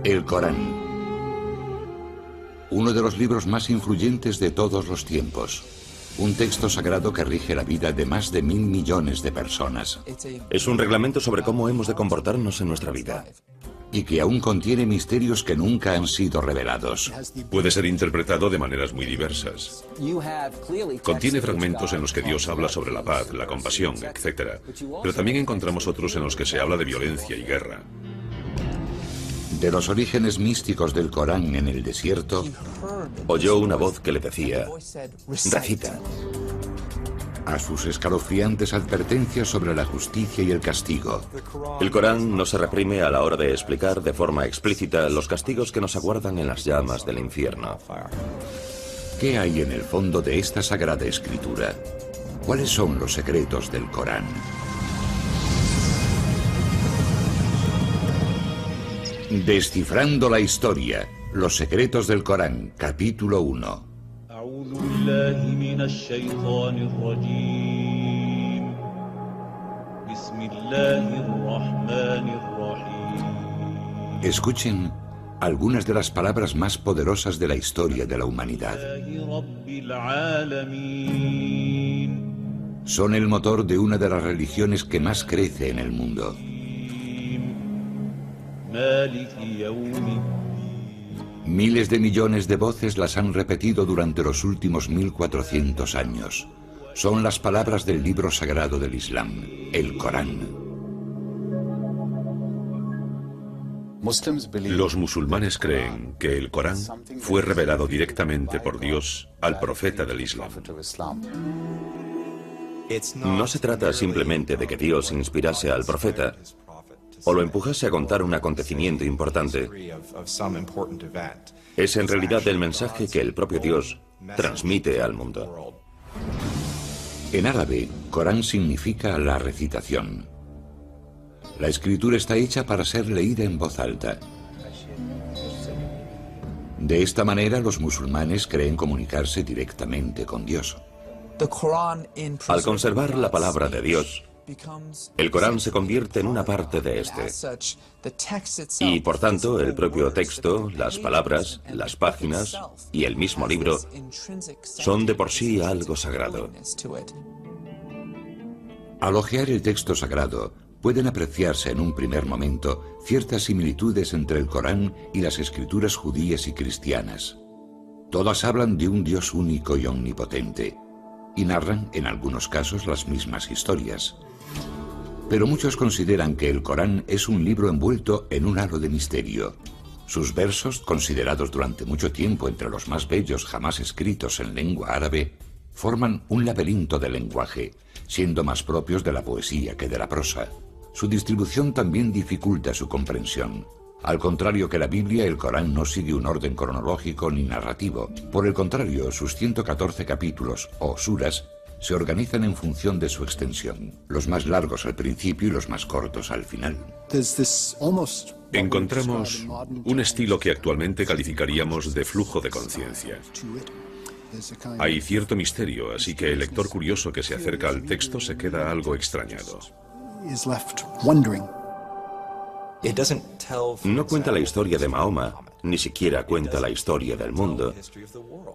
El Corán. Uno de los libros más influyentes de todos los tiempos. Un texto sagrado que rige la vida de más de 1.000 millones de personas. Es un reglamento sobre cómo hemos de comportarnos en nuestra vida. Y que aún contiene misterios que nunca han sido revelados. Puede ser interpretado de maneras muy diversas. Contiene fragmentos en los que Dios habla sobre la paz, la compasión, etc. Pero también encontramos otros en los que se habla de violencia y guerra. De los orígenes místicos del Corán en el desierto, oyó una voz que le decía: recita. A sus escalofriantes advertencias sobre la justicia y el castigo. El Corán no se reprime a la hora de explicar de forma explícita los castigos que nos aguardan en las llamas del infierno. ¿Qué hay en el fondo de esta sagrada escritura? ¿Cuáles son los secretos del Corán? Descifrando la historia. Los secretos del Corán, capítulo 1. Escuchen algunas de las palabras más poderosas de la historia de la humanidad. Son el motor de una de las religiones que más crece en el mundo. Miles de millones de voces las han repetido durante los últimos 1400 años. Son las palabras del libro sagrado del Islam, el Corán. Los musulmanes creen que el Corán fue revelado directamente por Dios al profeta del Islam. No se trata simplemente de que Dios inspirase al profeta o lo empujase a contar un acontecimiento importante. Es en realidad el mensaje que el propio Dios transmite al mundo. En árabe, Corán significa la recitación. La escritura está hecha para ser leída en voz alta. De esta manera, los musulmanes creen comunicarse directamente con Dios. Al conservar la palabra de Dios, el Corán se convierte en una parte de este. Y por tanto, el propio texto, las palabras, las páginas y el mismo libro son de por sí algo sagrado. Al hojear el texto sagrado, pueden apreciarse en un primer momento ciertas similitudes entre el Corán y las escrituras judías y cristianas. Todas hablan de un Dios único y omnipotente, y narran, en algunos casos, las mismas historias. Pero muchos consideran que el Corán es un libro envuelto en un halo de misterio. Sus versos, considerados durante mucho tiempo entre los más bellos jamás escritos en lengua árabe, forman un laberinto de lenguaje, siendo más propios de la poesía que de la prosa. Su distribución también dificulta su comprensión. Al contrario que la Biblia, el Corán no sigue un orden cronológico ni narrativo. Por el contrario, sus 114 capítulos, o suras, se organizan en función de su extensión, los más largos al principio y los más cortos al final. Encontramos un estilo que actualmente calificaríamos de flujo de conciencia. Hay cierto misterio, así que el lector curioso que se acerca al texto se queda algo extrañado. No cuenta la historia de Mahoma, ni siquiera cuenta la historia del mundo.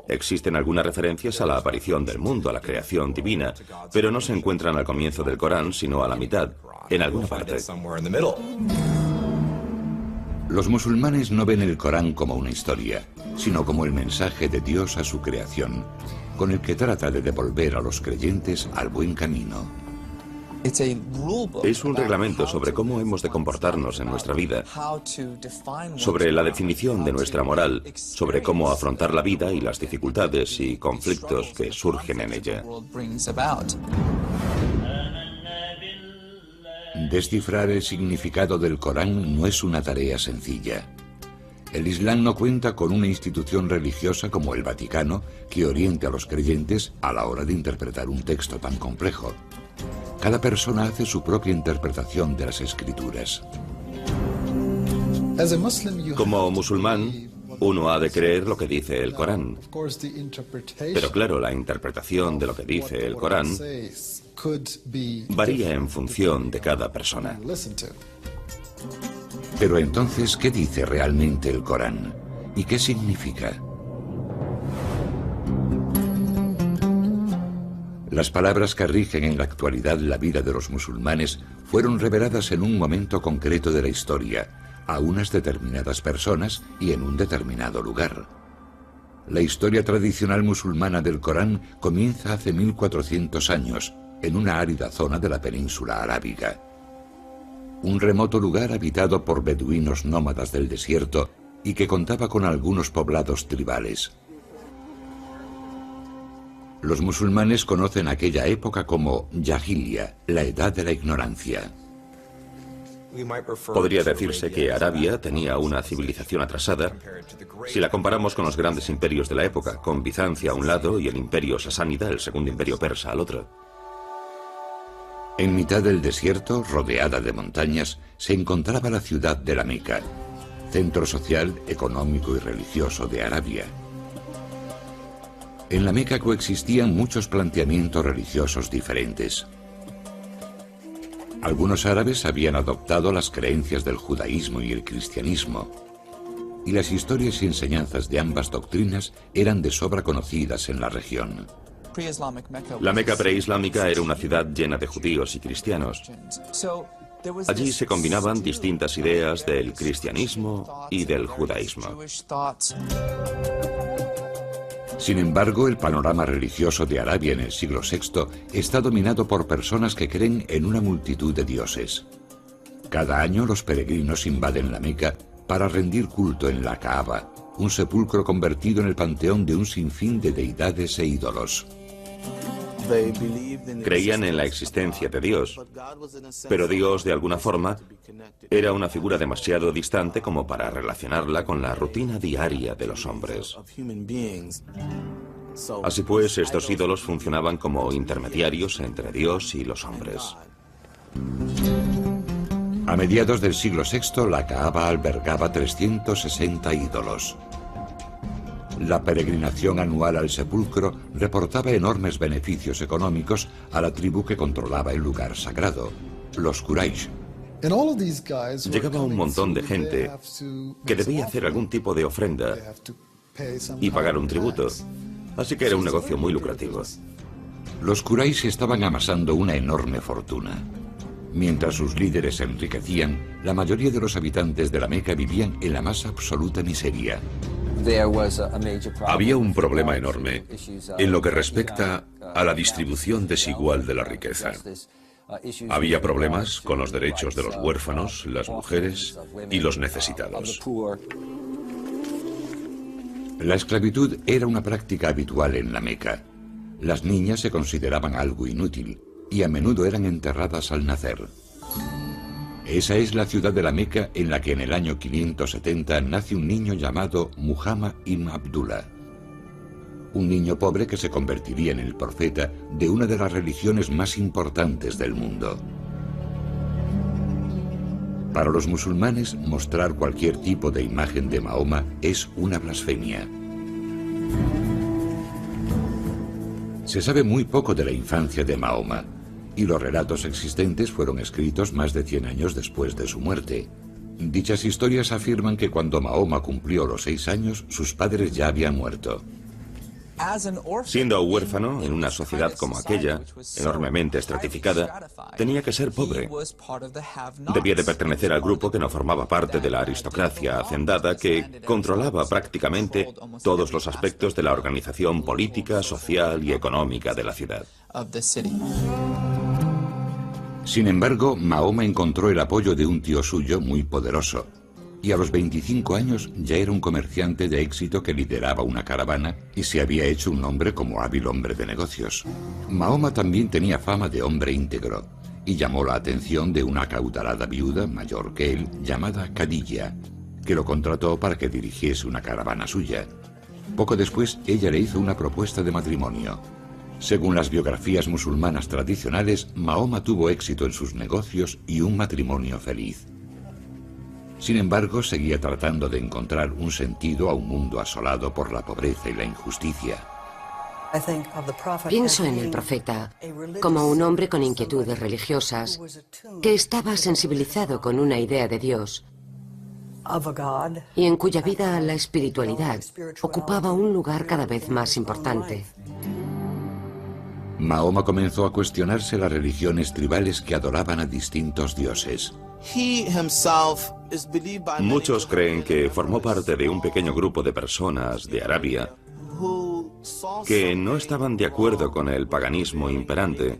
Existen algunas referencias a la aparición del mundo, a la creación divina, pero no se encuentran al comienzo del Corán, sino a la mitad, en alguna parte. Los musulmanes no ven el Corán como una historia, sino como el mensaje de Dios a su creación, con el que trata de devolver a los creyentes al buen camino. Es un reglamento sobre cómo hemos de comportarnos en nuestra vida, sobre la definición de nuestra moral, sobre cómo afrontar la vida y las dificultades y conflictos que surgen en ella. Descifrar el significado del Corán no es una tarea sencilla. El Islam no cuenta con una institución religiosa como el Vaticano que oriente a los creyentes a la hora de interpretar un texto tan complejo. Cada persona hace su propia interpretación de las escrituras. Como musulmán, uno ha de creer lo que dice el Corán. Pero claro, la interpretación de lo que dice el Corán varía en función de cada persona. Pero entonces, ¿qué dice realmente el Corán? ¿Y qué significa? Las palabras que rigen en la actualidad la vida de los musulmanes fueron reveladas en un momento concreto de la historia, a unas determinadas personas y en un determinado lugar. La historia tradicional musulmana del Corán comienza hace 1400 años, en una árida zona de la península arábiga. Un remoto lugar habitado por beduinos nómadas del desierto y que contaba con algunos poblados tribales. Los musulmanes conocen aquella época como Jahiliya, la edad de la ignorancia. Podría decirse que Arabia tenía una civilización atrasada si la comparamos con los grandes imperios de la época, con Bizancio a un lado y el imperio sasánida, el segundo imperio persa, al otro. En mitad del desierto, rodeada de montañas, se encontraba la ciudad de la Meca, centro social, económico y religioso de Arabia. En la Meca coexistían muchos planteamientos religiosos diferentes. Algunos árabes habían adoptado las creencias del judaísmo y el cristianismo, y las historias y enseñanzas de ambas doctrinas eran de sobra conocidas en la región. La Meca preislámica era una ciudad llena de judíos y cristianos. Allí se combinaban distintas ideas del cristianismo y del judaísmo. Sin embargo, el panorama religioso de Arabia en el siglo VI está dominado por personas que creen en una multitud de dioses. Cada año los peregrinos invaden la Meca para rendir culto en la Kaaba, un sepulcro convertido en el panteón de un sinfín de deidades e ídolos. Creían en la existencia de Dios, pero Dios, de alguna forma, era una figura demasiado distante como para relacionarla con la rutina diaria de los hombres. Así pues, estos ídolos funcionaban como intermediarios entre Dios y los hombres. A mediados del siglo VI, la Kaaba albergaba 360 ídolos. La peregrinación anual al sepulcro reportaba enormes beneficios económicos a la tribu que controlaba el lugar sagrado, los Quraysh. Llegaba un montón de gente que debía hacer algún tipo de ofrenda y pagar un tributo, así que era un negocio muy lucrativo. Los Quraysh estaban amasando una enorme fortuna. Mientras sus líderes se enriquecían, la mayoría de los habitantes de la Meca vivían en la más absoluta miseria. Había un problema enorme en lo que respecta a la distribución desigual de la riqueza. Había problemas con los derechos de los huérfanos, las mujeres y los necesitados. La esclavitud era una práctica habitual en la Meca. Las niñas se consideraban algo inútil y a menudo eran enterradas al nacer. Esa es la ciudad de la Meca en la que en el año 570 nace un niño llamado Muhammad ibn Abdullah. Un niño pobre que se convertiría en el profeta de una de las religiones más importantes del mundo. Para los musulmanes, mostrar cualquier tipo de imagen de Mahoma es una blasfemia. Se sabe muy poco de la infancia de Mahoma, y los relatos existentes fueron escritos más de 100 años después de su muerte. Dichas historias afirman que cuando Mahoma cumplió los 6 años, sus padres ya habían muerto. Siendo huérfano en una sociedad como aquella, enormemente estratificada, tenía que ser pobre. Debía de pertenecer al grupo que no formaba parte de la aristocracia hacendada que controlaba prácticamente todos los aspectos de la organización política, social y económica de la ciudad. Sin embargo, Mahoma encontró el apoyo de un tío suyo muy poderoso, y a los 25 años ya era un comerciante de éxito que lideraba una caravana y se había hecho un nombre como hábil hombre de negocios. Mahoma también tenía fama de hombre íntegro y llamó la atención de una acaudalada viuda mayor que él llamada Khadija, que lo contrató para que dirigiese una caravana suya. Poco después, ella le hizo una propuesta de matrimonio. Según las biografías musulmanas tradicionales, Mahoma tuvo éxito en sus negocios y un matrimonio feliz. Sin embargo, seguía tratando de encontrar un sentido a un mundo asolado por la pobreza y la injusticia. Pienso en el profeta como un hombre con inquietudes religiosas que estaba sensibilizado con una idea de Dios y en cuya vida la espiritualidad ocupaba un lugar cada vez más importante. Mahoma comenzó a cuestionarse las religiones tribales que adoraban a distintos dioses. Muchos creen que formó parte de un pequeño grupo de personas de Arabia que no estaban de acuerdo con el paganismo imperante,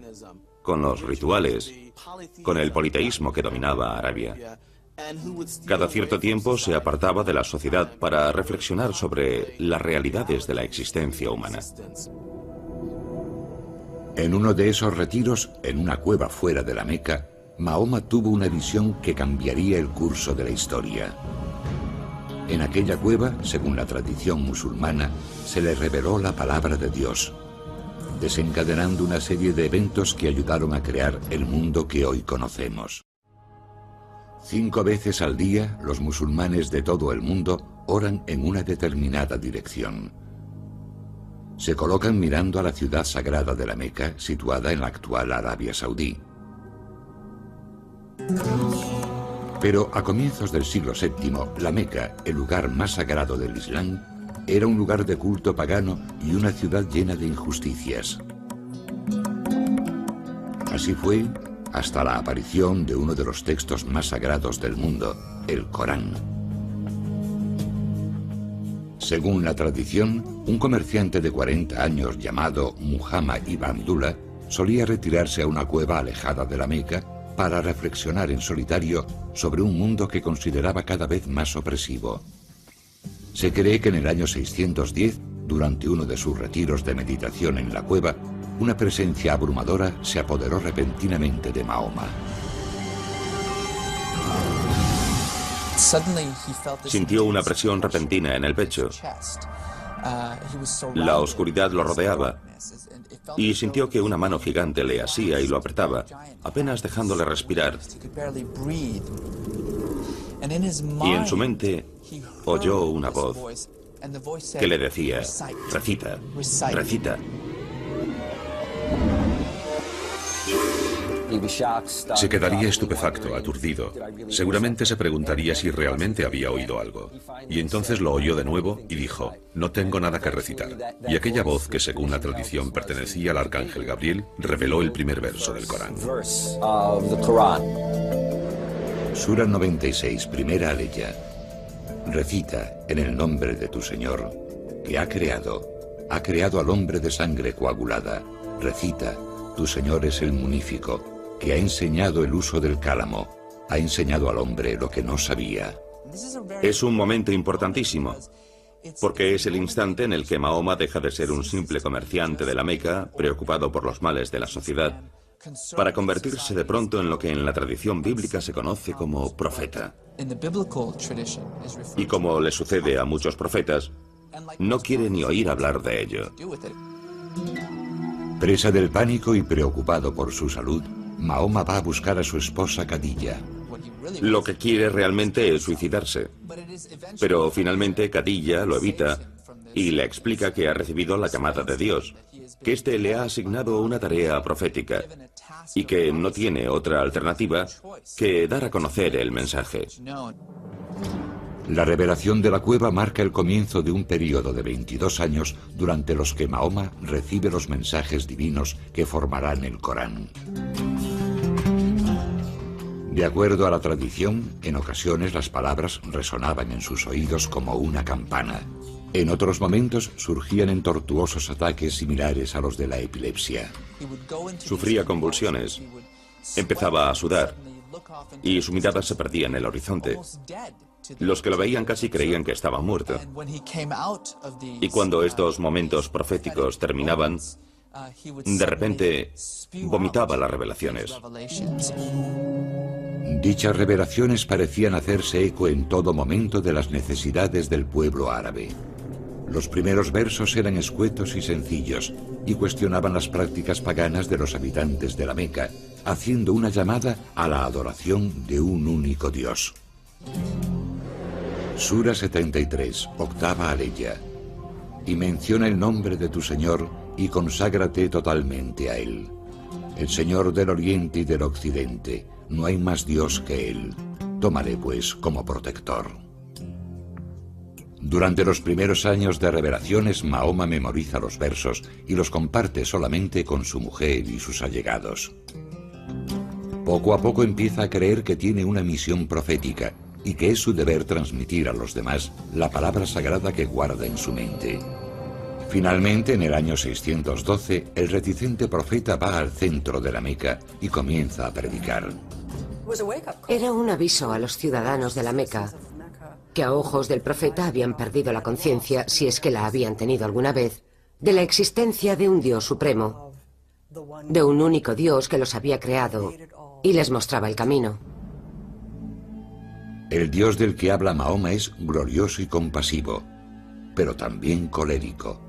con los rituales, con el politeísmo que dominaba Arabia. Cada cierto tiempo se apartaba de la sociedad para reflexionar sobre las realidades de la existencia humana. En uno de esos retiros, en una cueva fuera de la Meca, Mahoma tuvo una visión que cambiaría el curso de la historia. En aquella cueva, según la tradición musulmana, se le reveló la palabra de Dios, desencadenando una serie de eventos que ayudaron a crear el mundo que hoy conocemos. 5 veces al día, los musulmanes de todo el mundo oran en una determinada dirección. Se colocan mirando a la ciudad sagrada de la Meca, situada en la actual Arabia Saudí. Pero a comienzos del siglo VII, la Meca, el lugar más sagrado del Islam, era un lugar de culto pagano y una ciudad llena de injusticias. Así fue hasta la aparición de uno de los textos más sagrados del mundo, el Corán. Según la tradición, un comerciante de 40 años llamado Muhammad ibn Abdullah solía retirarse a una cueva alejada de la Meca para reflexionar en solitario sobre un mundo que consideraba cada vez más opresivo. Se cree que en el año 610, durante uno de sus retiros de meditación en la cueva, una presencia abrumadora se apoderó repentinamente de Mahoma. Sintió una presión repentina en el pecho. La oscuridad lo rodeaba y sintió que una mano gigante le asía y lo apretaba, apenas dejándole respirar. Y en su mente oyó una voz que le decía: recita, recita. Se quedaría estupefacto, aturdido. Seguramente se preguntaría si realmente había oído algo. Y entonces lo oyó de nuevo y dijo: no tengo nada que recitar. Y aquella voz, que según la tradición pertenecía al arcángel Gabriel, reveló el primer verso del Corán. Sura 96, primera aleya. Recita en el nombre de tu Señor, que ha creado al hombre de sangre coagulada. Recita, tu Señor es el munífico, que ha enseñado el uso del cálamo, ha enseñado al hombre lo que no sabía. Es un momento importantísimo, porque es el instante en el que Mahoma deja de ser un simple comerciante de la Meca, preocupado por los males de la sociedad, para convertirse de pronto en lo que en la tradición bíblica se conoce como profeta. Y como le sucede a muchos profetas, no quiere ni oír hablar de ello. Presa del pánico y preocupado por su salud, Mahoma va a buscar a su esposa Khadija. Lo que quiere realmente es suicidarse. Pero finalmente Khadija lo evita y le explica que ha recibido la llamada de Dios, que éste le ha asignado una tarea profética y que no tiene otra alternativa que dar a conocer el mensaje. La revelación de la cueva marca el comienzo de un periodo de 22 años durante los que Mahoma recibe los mensajes divinos que formarán el Corán. De acuerdo a la tradición, en ocasiones las palabras resonaban en sus oídos como una campana. En otros momentos surgían en tortuosos ataques similares a los de la epilepsia. Sufría convulsiones, empezaba a sudar y su mirada se perdía en el horizonte. Los que lo veían casi creían que estaba muerto. Y cuando estos momentos proféticos terminaban, de repente vomitaba las revelaciones. Dichas revelaciones parecían hacerse eco en todo momento de las necesidades del pueblo árabe. Los primeros versos eran escuetos y sencillos y cuestionaban las prácticas paganas de los habitantes de la Meca, haciendo una llamada a la adoración de un único Dios. Sura 73, octava aleya. Y menciona el nombre de tu Señor y conságrate totalmente a Él. El Señor del Oriente y del Occidente, no hay más Dios que Él. Tómale pues como protector. Durante los primeros años de revelaciones, Mahoma memoriza los versos y los comparte solamente con su mujer y sus allegados. Poco a poco empieza a creer que tiene una misión profética y que es su deber transmitir a los demás la palabra sagrada que guarda en su mente. Finalmente, en el año 612, el reticente profeta va al centro de la Meca y comienza a predicar. Era un aviso a los ciudadanos de la Meca, que a ojos del profeta habían perdido la conciencia, si es que la habían tenido alguna vez, de la existencia de un Dios supremo, de un único Dios que los había creado y les mostraba el camino. El Dios del que habla Mahoma es glorioso y compasivo, pero también colérico.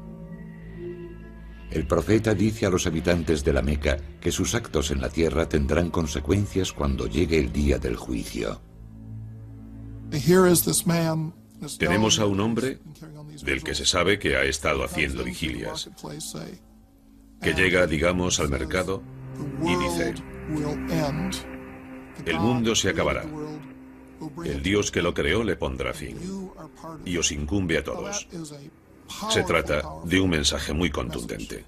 El profeta dice a los habitantes de la Meca que sus actos en la tierra tendrán consecuencias cuando llegue el día del juicio. Tenemos a un hombre del que se sabe que ha estado haciendo vigilias, que llega, digamos, al mercado y dice: el mundo se acabará. El Dios que lo creó le pondrá fin y os incumbe a todos. Se trata de un mensaje muy contundente.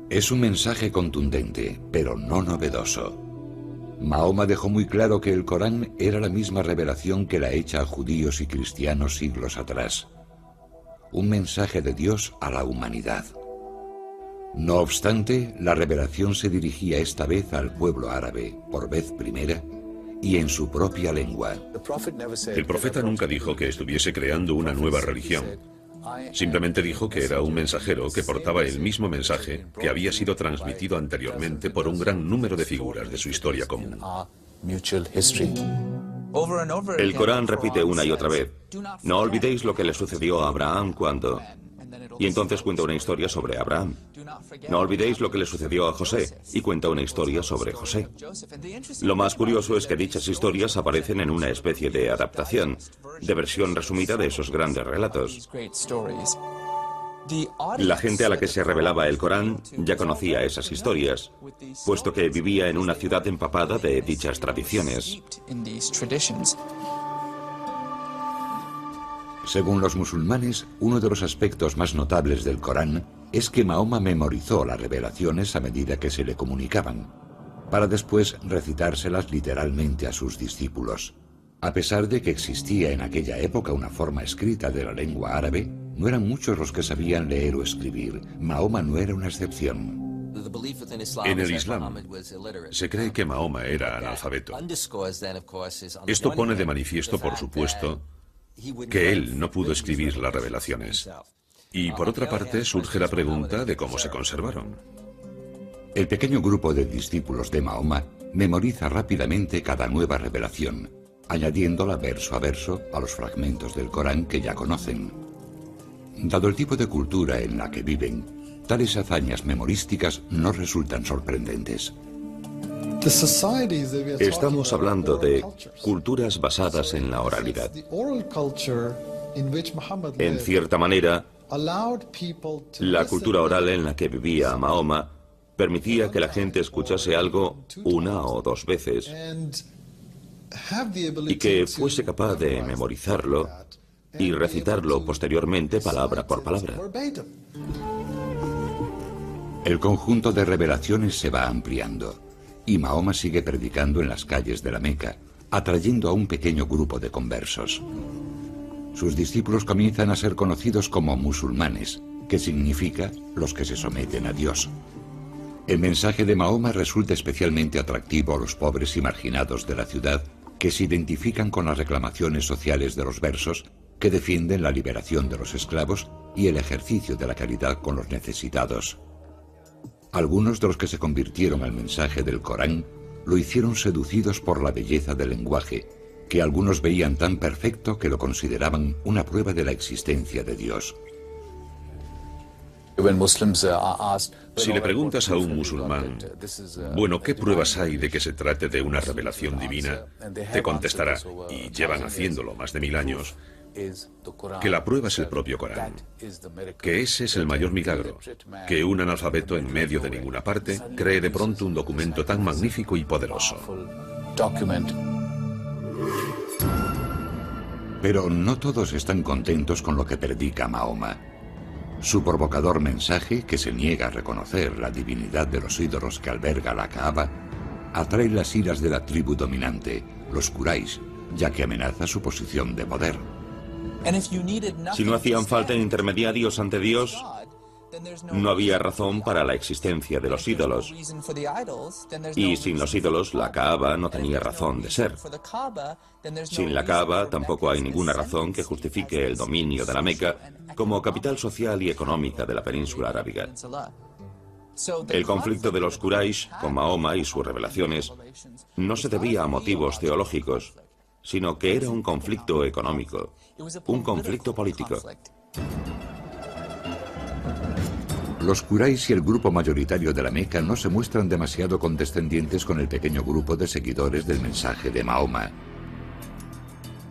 Es un mensaje contundente, pero no novedoso. Mahoma dejó muy claro que el Corán era la misma revelación que la hecha a judíos y cristianos siglos atrás. Un mensaje de Dios a la humanidad. No obstante, la revelación se dirigía esta vez al pueblo árabe, por vez primera, y en su propia lengua. El profeta nunca dijo que estuviese creando una nueva religión. Simplemente dijo que era un mensajero que portaba el mismo mensaje que había sido transmitido anteriormente por un gran número de figuras de su historia común. El Corán repite una y otra vez: no olvidéis lo que le sucedió a Abraham cuando... Y entonces cuenta una historia sobre Abraham. No olvidéis lo que le sucedió a José, y cuenta una historia sobre José. Lo más curioso es que dichas historias aparecen en una especie de adaptación, de versión resumida de esos grandes relatos. La gente a la que se revelaba el Corán ya conocía esas historias, puesto que vivía en una ciudad empapada de dichas tradiciones. Según los musulmanes, uno de los aspectos más notables del Corán es que Mahoma memorizó las revelaciones a medida que se le comunicaban, para después recitárselas literalmente a sus discípulos. A pesar de que existía en aquella época una forma escrita de la lengua árabe, no eran muchos los que sabían leer o escribir. Mahoma no era una excepción. En el Islam se cree que Mahoma era analfabeto. Esto pone de manifiesto, por supuesto, que él no pudo escribir las revelaciones. Y por otra parte surge la pregunta de cómo se conservaron. El pequeño grupo de discípulos de Mahoma memoriza rápidamente cada nueva revelación, añadiéndola verso a verso a los fragmentos del Corán que ya conocen. Dado el tipo de cultura en la que viven, tales hazañas memorísticas no resultan sorprendentes. Estamos hablando de culturas basadas en la oralidad. En cierta manera, la cultura oral en la que vivía Mahoma permitía que la gente escuchase algo una o dos veces y que fuese capaz de memorizarlo y recitarlo posteriormente palabra por palabra. El conjunto de revelaciones se va ampliando y Mahoma sigue predicando en las calles de la Meca, atrayendo a un pequeño grupo de conversos. Sus discípulos comienzan a ser conocidos como musulmanes, que significa los que se someten a Dios. El mensaje de Mahoma resulta especialmente atractivo a los pobres y marginados de la ciudad, que se identifican con las reclamaciones sociales de los versos, que defienden la liberación de los esclavos y el ejercicio de la caridad con los necesitados. Algunos de los que se convirtieron al mensaje del Corán lo hicieron seducidos por la belleza del lenguaje, que algunos veían tan perfecto que lo consideraban una prueba de la existencia de Dios. Si le preguntas a un musulmán, bueno, ¿qué pruebas hay de que se trate de una revelación divina?, te contestará, y llevan haciéndolo más de 1000 años, que la prueba es el propio Corán, que ese es el mayor milagro, que un analfabeto en medio de ninguna parte cree de pronto un documento tan magnífico y poderoso. Pero no todos están contentos con lo que predica Mahoma. Su provocador mensaje, que se niega a reconocer la divinidad de los ídolos que alberga la Kaaba, atrae las iras de la tribu dominante, los Quraysh, ya que amenaza su posición de poder. Si no hacían falta intermediarios ante Dios, no había razón para la existencia de los ídolos. Y sin los ídolos, la Kaaba no tenía razón de ser. Sin la Kaaba, tampoco hay ninguna razón que justifique el dominio de la Meca como capital social y económica de la península arábiga. El conflicto de los Quraysh con Mahoma y sus revelaciones no se debía a motivos teológicos, sino que era un conflicto económico, un conflicto político. Los Quraysh y el grupo mayoritario de la Meca no se muestran demasiado condescendientes con el pequeño grupo de seguidores del mensaje de Mahoma.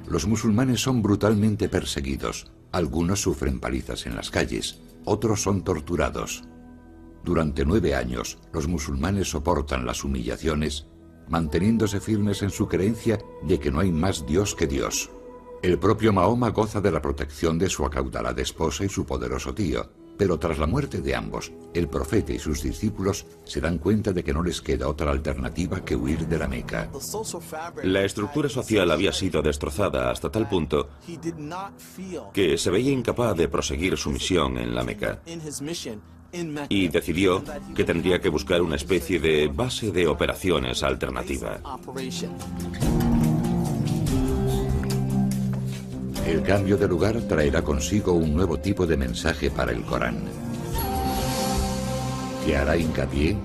Los musulmanes son brutalmente perseguidos. Algunos sufren palizas en las calles, otros son torturados. Durante 9 años, los musulmanes soportan las humillaciones, manteniéndose firmes en su creencia de que no hay más Dios que Dios. El propio Mahoma goza de la protección de su acaudalada esposa y su poderoso tío, pero tras la muerte de ambos, el profeta y sus discípulos se dan cuenta de que no les queda otra alternativa que huir de la Meca. La estructura social había sido destrozada hasta tal punto que se veía incapaz de proseguir su misión en la Meca. Y decidió que tendría que buscar una especie de base de operaciones alternativa. El cambio de lugar traerá consigo un nuevo tipo de mensaje para el Corán, que hará hincapié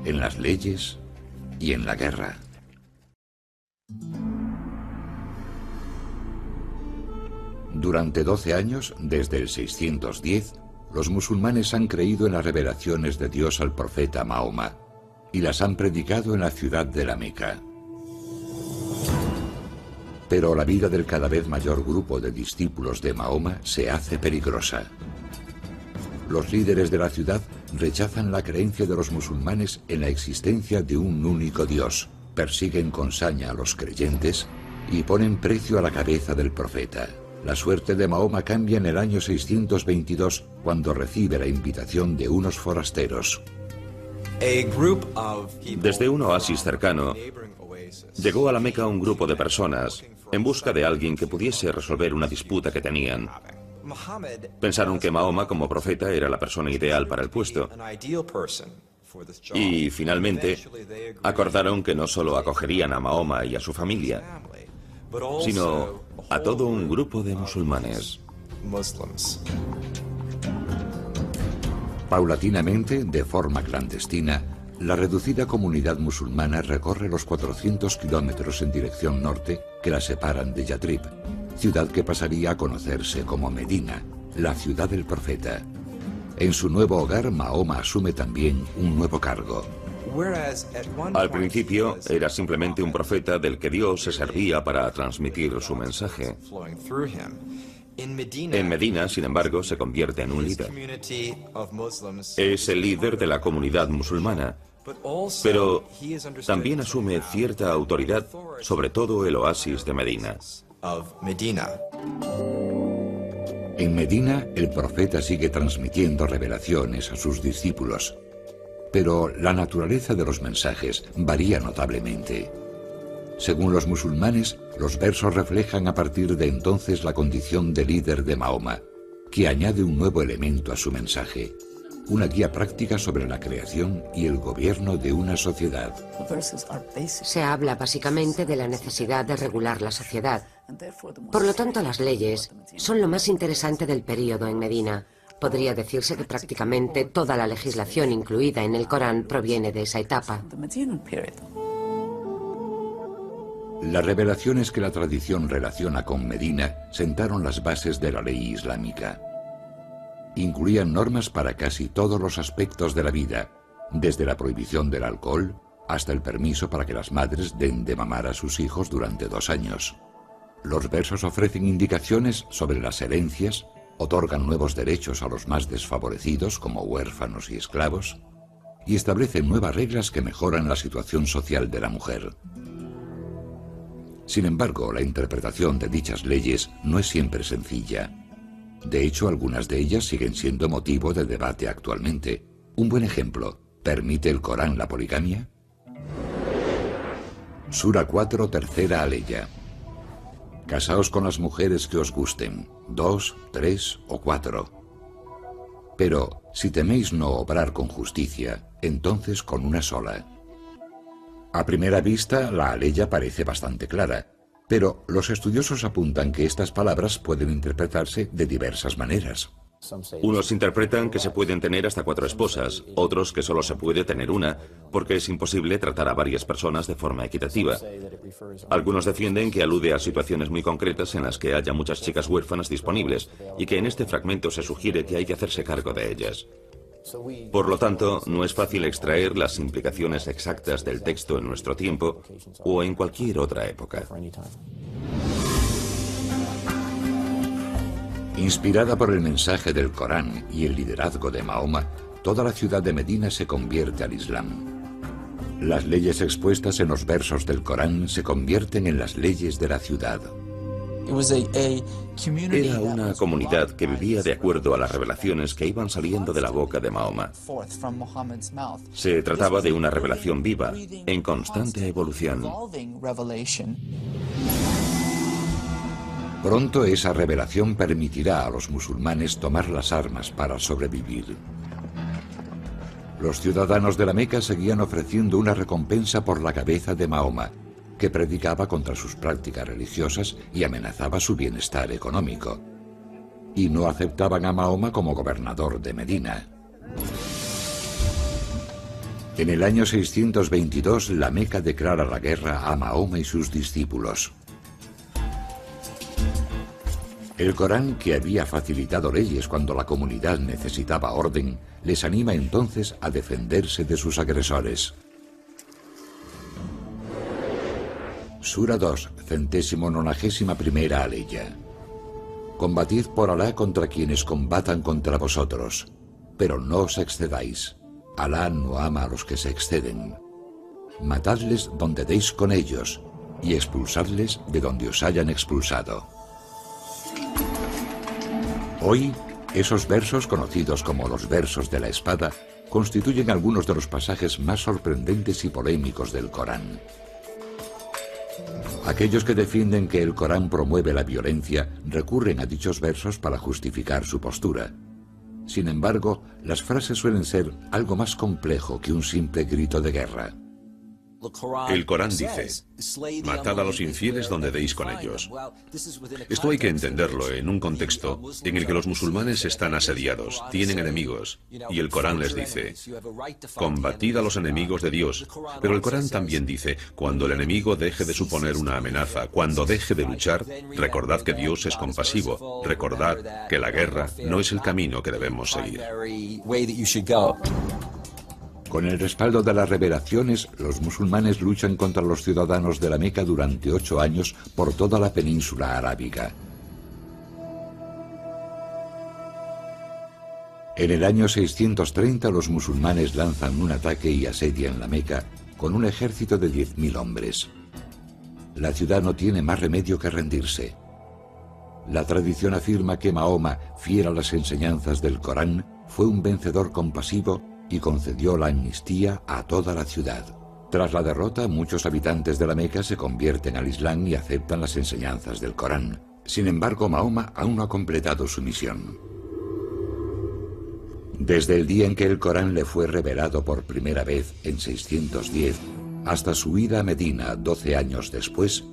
en las leyes y en la guerra. Durante 12 años, desde el 610, los musulmanes han creído en las revelaciones de Dios al profeta Mahoma y las han predicado en la ciudad de la Meca. Pero la vida del cada vez mayor grupo de discípulos de Mahoma se hace peligrosa. Los líderes de la ciudad rechazan la creencia de los musulmanes en la existencia de un único Dios, persiguen con saña a los creyentes y ponen precio a la cabeza del profeta. La suerte de Mahoma cambia en el año 622 cuando recibe la invitación de unos forasteros. Desde un oasis cercano, llegó a la Meca un grupo de personas en busca de alguien que pudiese resolver una disputa que tenían. Pensaron que Mahoma como profeta era la persona ideal para el puesto. Y finalmente acordaron que no solo acogerían a Mahoma y a su familia, sino a todo un grupo de musulmanes. Paulatinamente, de forma clandestina, la reducida comunidad musulmana recorre los 400 kilómetros en dirección norte que la separan de Yatrib, ciudad que pasaría a conocerse como Medina, la ciudad del profeta. En su nuevo hogar, Mahoma asume también un nuevo cargo. Al principio era simplemente un profeta del que Dios se servía para transmitir su mensaje. En Medina, sin embargo, se convierte en un líder. Es el líder de la comunidad musulmana, pero también asume cierta autoridad sobre todo el oasis de Medina. En Medina, el profeta sigue transmitiendo revelaciones a sus discípulos, pero la naturaleza de los mensajes varía notablemente. Según los musulmanes, los versos reflejan a partir de entonces la condición de líder de Mahoma, que añade un nuevo elemento a su mensaje, una guía práctica sobre la creación y el gobierno de una sociedad. Se habla básicamente de la necesidad de regular la sociedad. Por lo tanto, las leyes son lo más interesante del período en Medina. Podría decirse que prácticamente toda la legislación incluida en el Corán proviene de esa etapa. Las revelaciones que la tradición relaciona con Medina sentaron las bases de la ley islámica. Incluían normas para casi todos los aspectos de la vida, desde la prohibición del alcohol hasta el permiso para que las madres den de mamar a sus hijos durante 2 años. Los versos ofrecen indicaciones sobre las herencias, otorgan nuevos derechos a los más desfavorecidos como huérfanos y esclavos, y establecen nuevas reglas que mejoran la situación social de la mujer. Sin embargo, la interpretación de dichas leyes no es siempre sencilla. De hecho, algunas de ellas siguen siendo motivo de debate actualmente. Un buen ejemplo, ¿permite el Corán la poligamia? Sura 4, tercera aleya. Casaos con las mujeres que os gusten, 2, 3 o 4. Pero, si teméis no obrar con justicia, entonces con una sola. A primera vista, la aleya parece bastante clara, pero los estudiosos apuntan que estas palabras pueden interpretarse de diversas maneras. Unos interpretan que se pueden tener hasta 4 esposas, otros que solo se puede tener una, porque es imposible tratar a varias personas de forma equitativa. Algunos defienden que alude a situaciones muy concretas en las que haya muchas chicas huérfanas disponibles, y que en este fragmento se sugiere que hay que hacerse cargo de ellas. Por lo tanto, no es fácil extraer las implicaciones exactas del texto en nuestro tiempo o en cualquier otra época. Inspirada por el mensaje del Corán y el liderazgo de Mahoma, toda la ciudad de Medina se convierte al Islam. Las leyes expuestas en los versos del Corán se convierten en las leyes de la ciudad. Era una comunidad que vivía de acuerdo a las revelaciones que iban saliendo de la boca de Mahoma. Se trataba de una revelación viva, en constante evolución. Pronto esa revelación permitirá a los musulmanes tomar las armas para sobrevivir. Los ciudadanos de la Meca seguían ofreciendo una recompensa por la cabeza de Mahoma, que predicaba contra sus prácticas religiosas y amenazaba su bienestar económico. Y no aceptaban a Mahoma como gobernador de Medina. En el año 622, la Meca declara la guerra a Mahoma y sus discípulos. El Corán, que había facilitado leyes cuando la comunidad necesitaba orden, les anima entonces a defenderse de sus agresores. Sura 2, 191ª aleya. Combatid por Alá contra quienes combatan contra vosotros, pero no os excedáis. Alá no ama a los que se exceden. Matadles donde deis con ellos, y expulsadles de donde os hayan expulsado. Hoy, esos versos, conocidos como los versos de la espada, constituyen algunos de los pasajes más sorprendentes y polémicos del Corán. Aquellos que defienden que el Corán promueve la violencia recurren a dichos versos para justificar su postura. Sin embargo, las frases suelen ser algo más complejo que un simple grito de guerra. El Corán dice, matad a los infieles donde deis con ellos. Esto hay que entenderlo en un contexto en el que los musulmanes están asediados, tienen enemigos, y el Corán les dice, combatid a los enemigos de Dios. Pero el Corán también dice, cuando el enemigo deje de suponer una amenaza, cuando deje de luchar, recordad que Dios es compasivo, recordad que la guerra no es el camino que debemos seguir. Con el respaldo de las revelaciones, los musulmanes luchan contra los ciudadanos de la Meca durante 8 años por toda la península arábiga. En el año 630 los musulmanes lanzan un ataque y asedian la Meca con un ejército de 10.000 hombres. La ciudad no tiene más remedio que rendirse. La tradición afirma que Mahoma, fiel a las enseñanzas del Corán, fue un vencedor compasivo y concedió la amnistía a toda la ciudad. Tras la derrota, muchos habitantes de la Meca se convierten al Islam y aceptan las enseñanzas del Corán. Sin embargo, Mahoma aún no ha completado su misión. Desde el día en que el Corán le fue revelado por primera vez, en 610, hasta su ida a Medina 12 años después,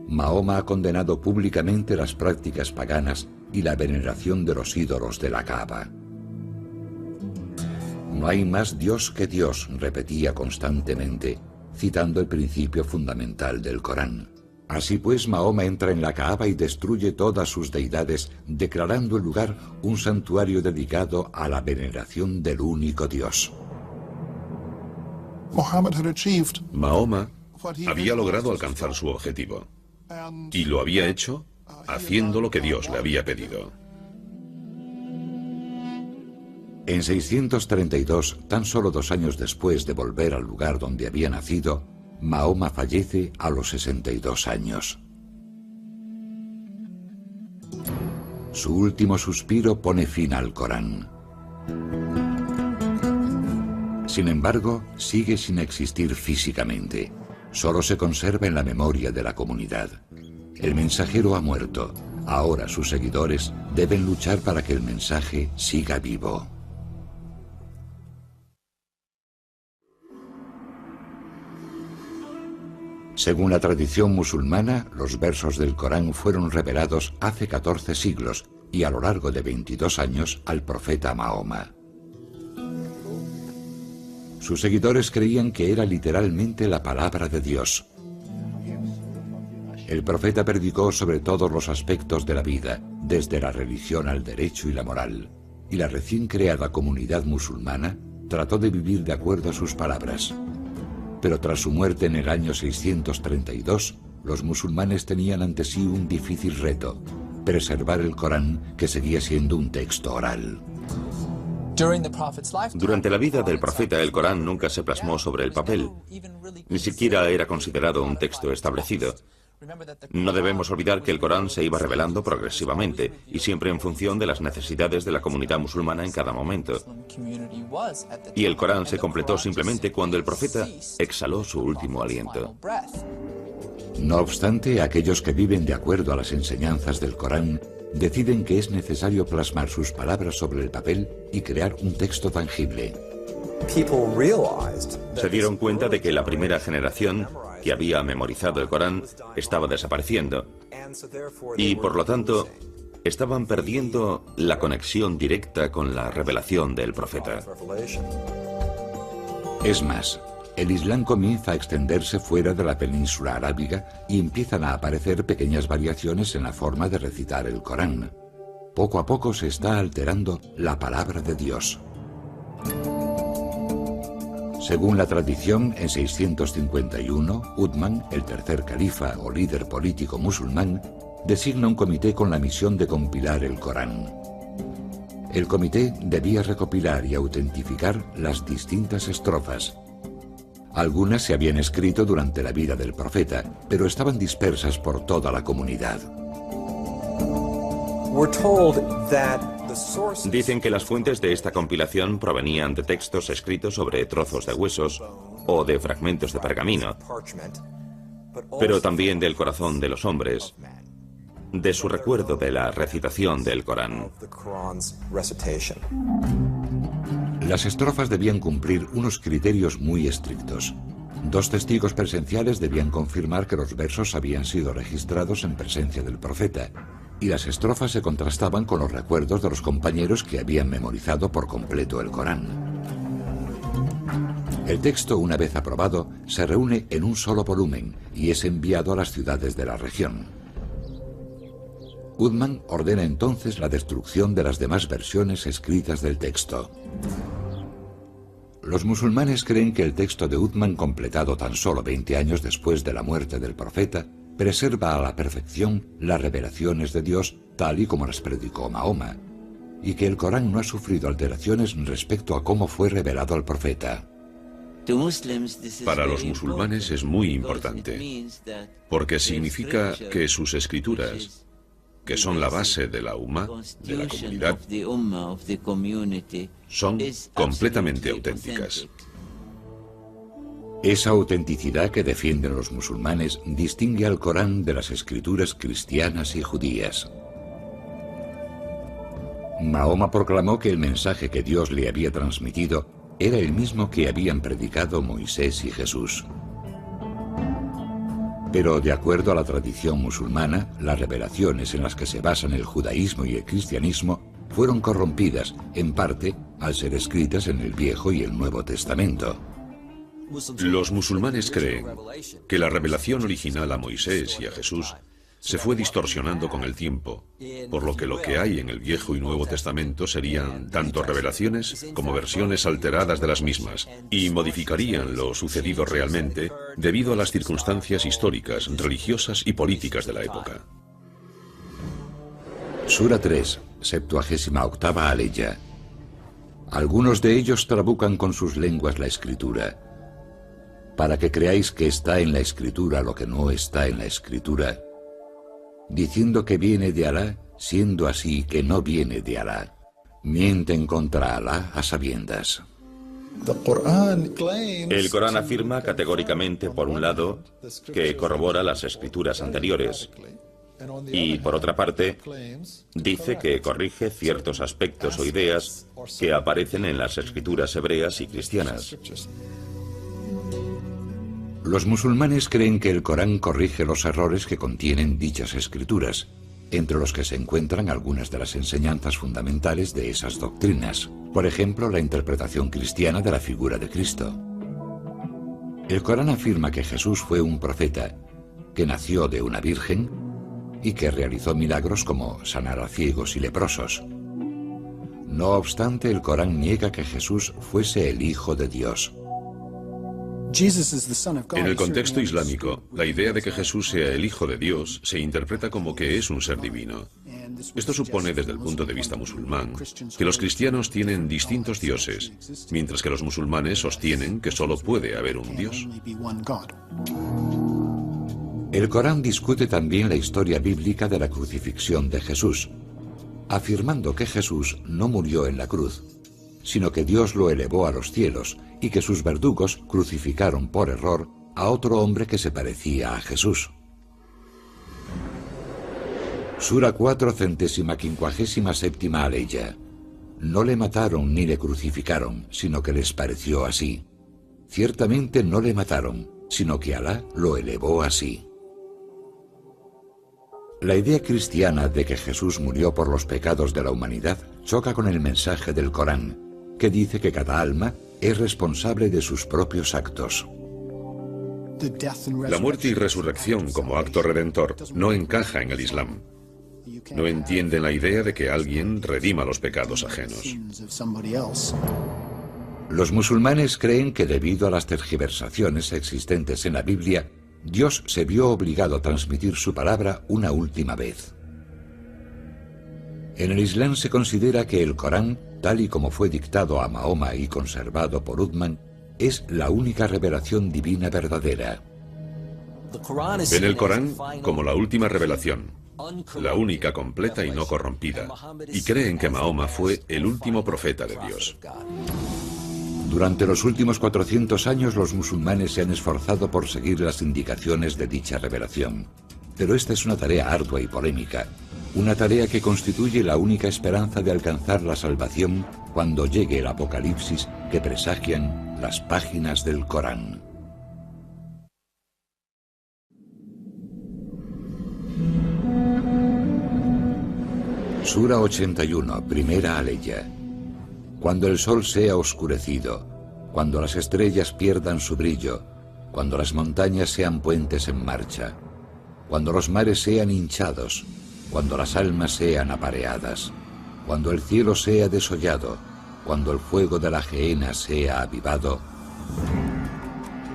Mahoma ha condenado públicamente las prácticas paganas y la veneración de los ídolos de la Kaaba. No hay más Dios que Dios, repetía constantemente, citando el principio fundamental del Corán. Así pues, Mahoma entra en la Kaaba y destruye todas sus deidades, declarando el lugar un santuario dedicado a la veneración del único Dios. Mahoma había logrado alcanzar su objetivo, y lo había hecho haciendo lo que Dios le había pedido. En 632, tan solo 2 años después de volver al lugar donde había nacido, Mahoma fallece a los 62 años. Su último suspiro pone fin al Corán. Sin embargo, sigue sin existir físicamente. Solo se conserva en la memoria de la comunidad. El mensajero ha muerto. Ahora sus seguidores deben luchar para que el mensaje siga vivo. Según la tradición musulmana, los versos del Corán fueron revelados hace 14 siglos y a lo largo de 22 años al profeta Mahoma. Sus seguidores creían que era literalmente la palabra de Dios. El profeta predicó sobre todos los aspectos de la vida, desde la religión al derecho y la moral, y la recién creada comunidad musulmana trató de vivir de acuerdo a sus palabras. Pero tras su muerte en el año 632, los musulmanes tenían ante sí un difícil reto: preservar el Corán, que seguía siendo un texto oral. Durante la vida del profeta, el Corán nunca se plasmó sobre el papel. Ni siquiera era considerado un texto establecido. No debemos olvidar que el Corán se iba revelando progresivamente y siempre en función de las necesidades de la comunidad musulmana en cada momento. Y el Corán se completó simplemente cuando el profeta exhaló su último aliento. No obstante, aquellos que viven de acuerdo a las enseñanzas del Corán deciden que es necesario plasmar sus palabras sobre el papel y crear un texto tangible. Se dieron cuenta de que la primera generación que había memorizado el Corán estaba desapareciendo y, por lo tanto, estaban perdiendo la conexión directa con la revelación del profeta. Es más, el Islam comienza a extenderse fuera de la península arábiga y empiezan a aparecer pequeñas variaciones en la forma de recitar el Corán. Poco a poco se está alterando la palabra de Dios. Según la tradición, en 651, Uthman, el tercer califa o líder político musulmán, designa un comité con la misión de compilar el Corán. El comité debía recopilar y autentificar las distintas estrofas. Algunas se habían escrito durante la vida del profeta, pero estaban dispersas por toda la comunidad. Dicen que las fuentes de esta compilación provenían de textos escritos sobre trozos de huesos o de fragmentos de pergamino, pero también del corazón de los hombres, de su recuerdo de la recitación del Corán. Las estrofas debían cumplir unos criterios muy estrictos. 2 testigos presenciales debían confirmar que los versos habían sido registrados en presencia del profeta, y las estrofas se contrastaban con los recuerdos de los compañeros que habían memorizado por completo el Corán. El texto, una vez aprobado, se reúne en un solo volumen y es enviado a las ciudades de la región. Uthman ordena entonces la destrucción de las demás versiones escritas del texto. Los musulmanes creen que el texto de Uthman, completado tan solo 20 años después de la muerte del profeta, preserva a la perfección las revelaciones de Dios tal y como las predicó Mahoma, y que el Corán no ha sufrido alteraciones respecto a cómo fue revelado al profeta. Para los musulmanes es muy importante, porque significa que sus escrituras, que son la base de la Ummah, de la comunidad, son completamente auténticas. Esa autenticidad que defienden los musulmanes distingue al Corán de las escrituras cristianas y judías. Mahoma proclamó que el mensaje que Dios le había transmitido era el mismo que habían predicado Moisés y Jesús. Pero de acuerdo a la tradición musulmana, las revelaciones en las que se basan el judaísmo y el cristianismo fueron corrompidas, en parte, al ser escritas en el Viejo y el Nuevo Testamento. Los musulmanes creen que la revelación original a Moisés y a Jesús se fue distorsionando con el tiempo, por lo que hay en el Viejo y Nuevo Testamento serían tanto revelaciones como versiones alteradas de las mismas, y modificarían lo sucedido realmente debido a las circunstancias históricas, religiosas y políticas de la época. Sura 3, 78ª aleya. Algunos de ellos trabucan con sus lenguas la escritura. para que creáis que está en la Escritura lo que no está en la Escritura, diciendo que viene de Alá, siendo así que no viene de Alá. Mienten contra Alá a sabiendas. El Corán afirma categóricamente, por un lado, que corrobora las escrituras anteriores, y por otra parte, dice que corrige ciertos aspectos o ideas que aparecen en las escrituras hebreas y cristianas. Los musulmanes creen que el Corán corrige los errores que contienen dichas escrituras, entre los que se encuentran algunas de las enseñanzas fundamentales de esas doctrinas, por ejemplo, la interpretación cristiana de la figura de Cristo. El Corán afirma que Jesús fue un profeta, que nació de una virgen y que realizó milagros como sanar a ciegos y leprosos. No obstante, el Corán niega que Jesús fuese el Hijo de Dios. En el contexto islámico, la idea de que Jesús sea el Hijo de Dios se interpreta como que es un ser divino. Esto supone, desde el punto de vista musulmán, que los cristianos tienen distintos dioses, mientras que los musulmanes sostienen que solo puede haber un Dios. El Corán discute también la historia bíblica de la crucifixión de Jesús, afirmando que Jesús no murió en la cruz, sino que Dios lo elevó a los cielos y que sus verdugos crucificaron por error a otro hombre que se parecía a Jesús. Sura 4, 157 aleya. No le mataron ni le crucificaron, sino que les pareció así. Ciertamente no le mataron, sino que Alá lo elevó así. La idea cristiana de que Jesús murió por los pecados de la humanidad choca con el mensaje del Corán, que dice que cada alma es responsable de sus propios actos. La muerte y resurrección como acto redentor no encaja en el Islam. No entienden la idea de que alguien redima los pecados ajenos. Los musulmanes creen que debido a las tergiversaciones existentes en la Biblia, Dios se vio obligado a transmitir su palabra una última vez. En el Islam se considera que el Corán, tal y como fue dictado a Mahoma y conservado por Uthman, es la única revelación divina verdadera. Ven el Corán como la última revelación, la única completa y no corrompida, y creen que Mahoma fue el último profeta de Dios. Durante los últimos 400 años los musulmanes se han esforzado por seguir las indicaciones de dicha revelación. Pero esta es una tarea ardua y polémica, una tarea que constituye la única esperanza de alcanzar la salvación cuando llegue el apocalipsis que presagian las páginas del Corán. Sura 81, primera aleya. Cuando el sol sea oscurecido, cuando las estrellas pierdan su brillo, cuando las montañas sean puentes en marcha, cuando los mares sean hinchados, cuando las almas sean apareadas, cuando el cielo sea desollado, cuando el fuego de la gehenna sea avivado,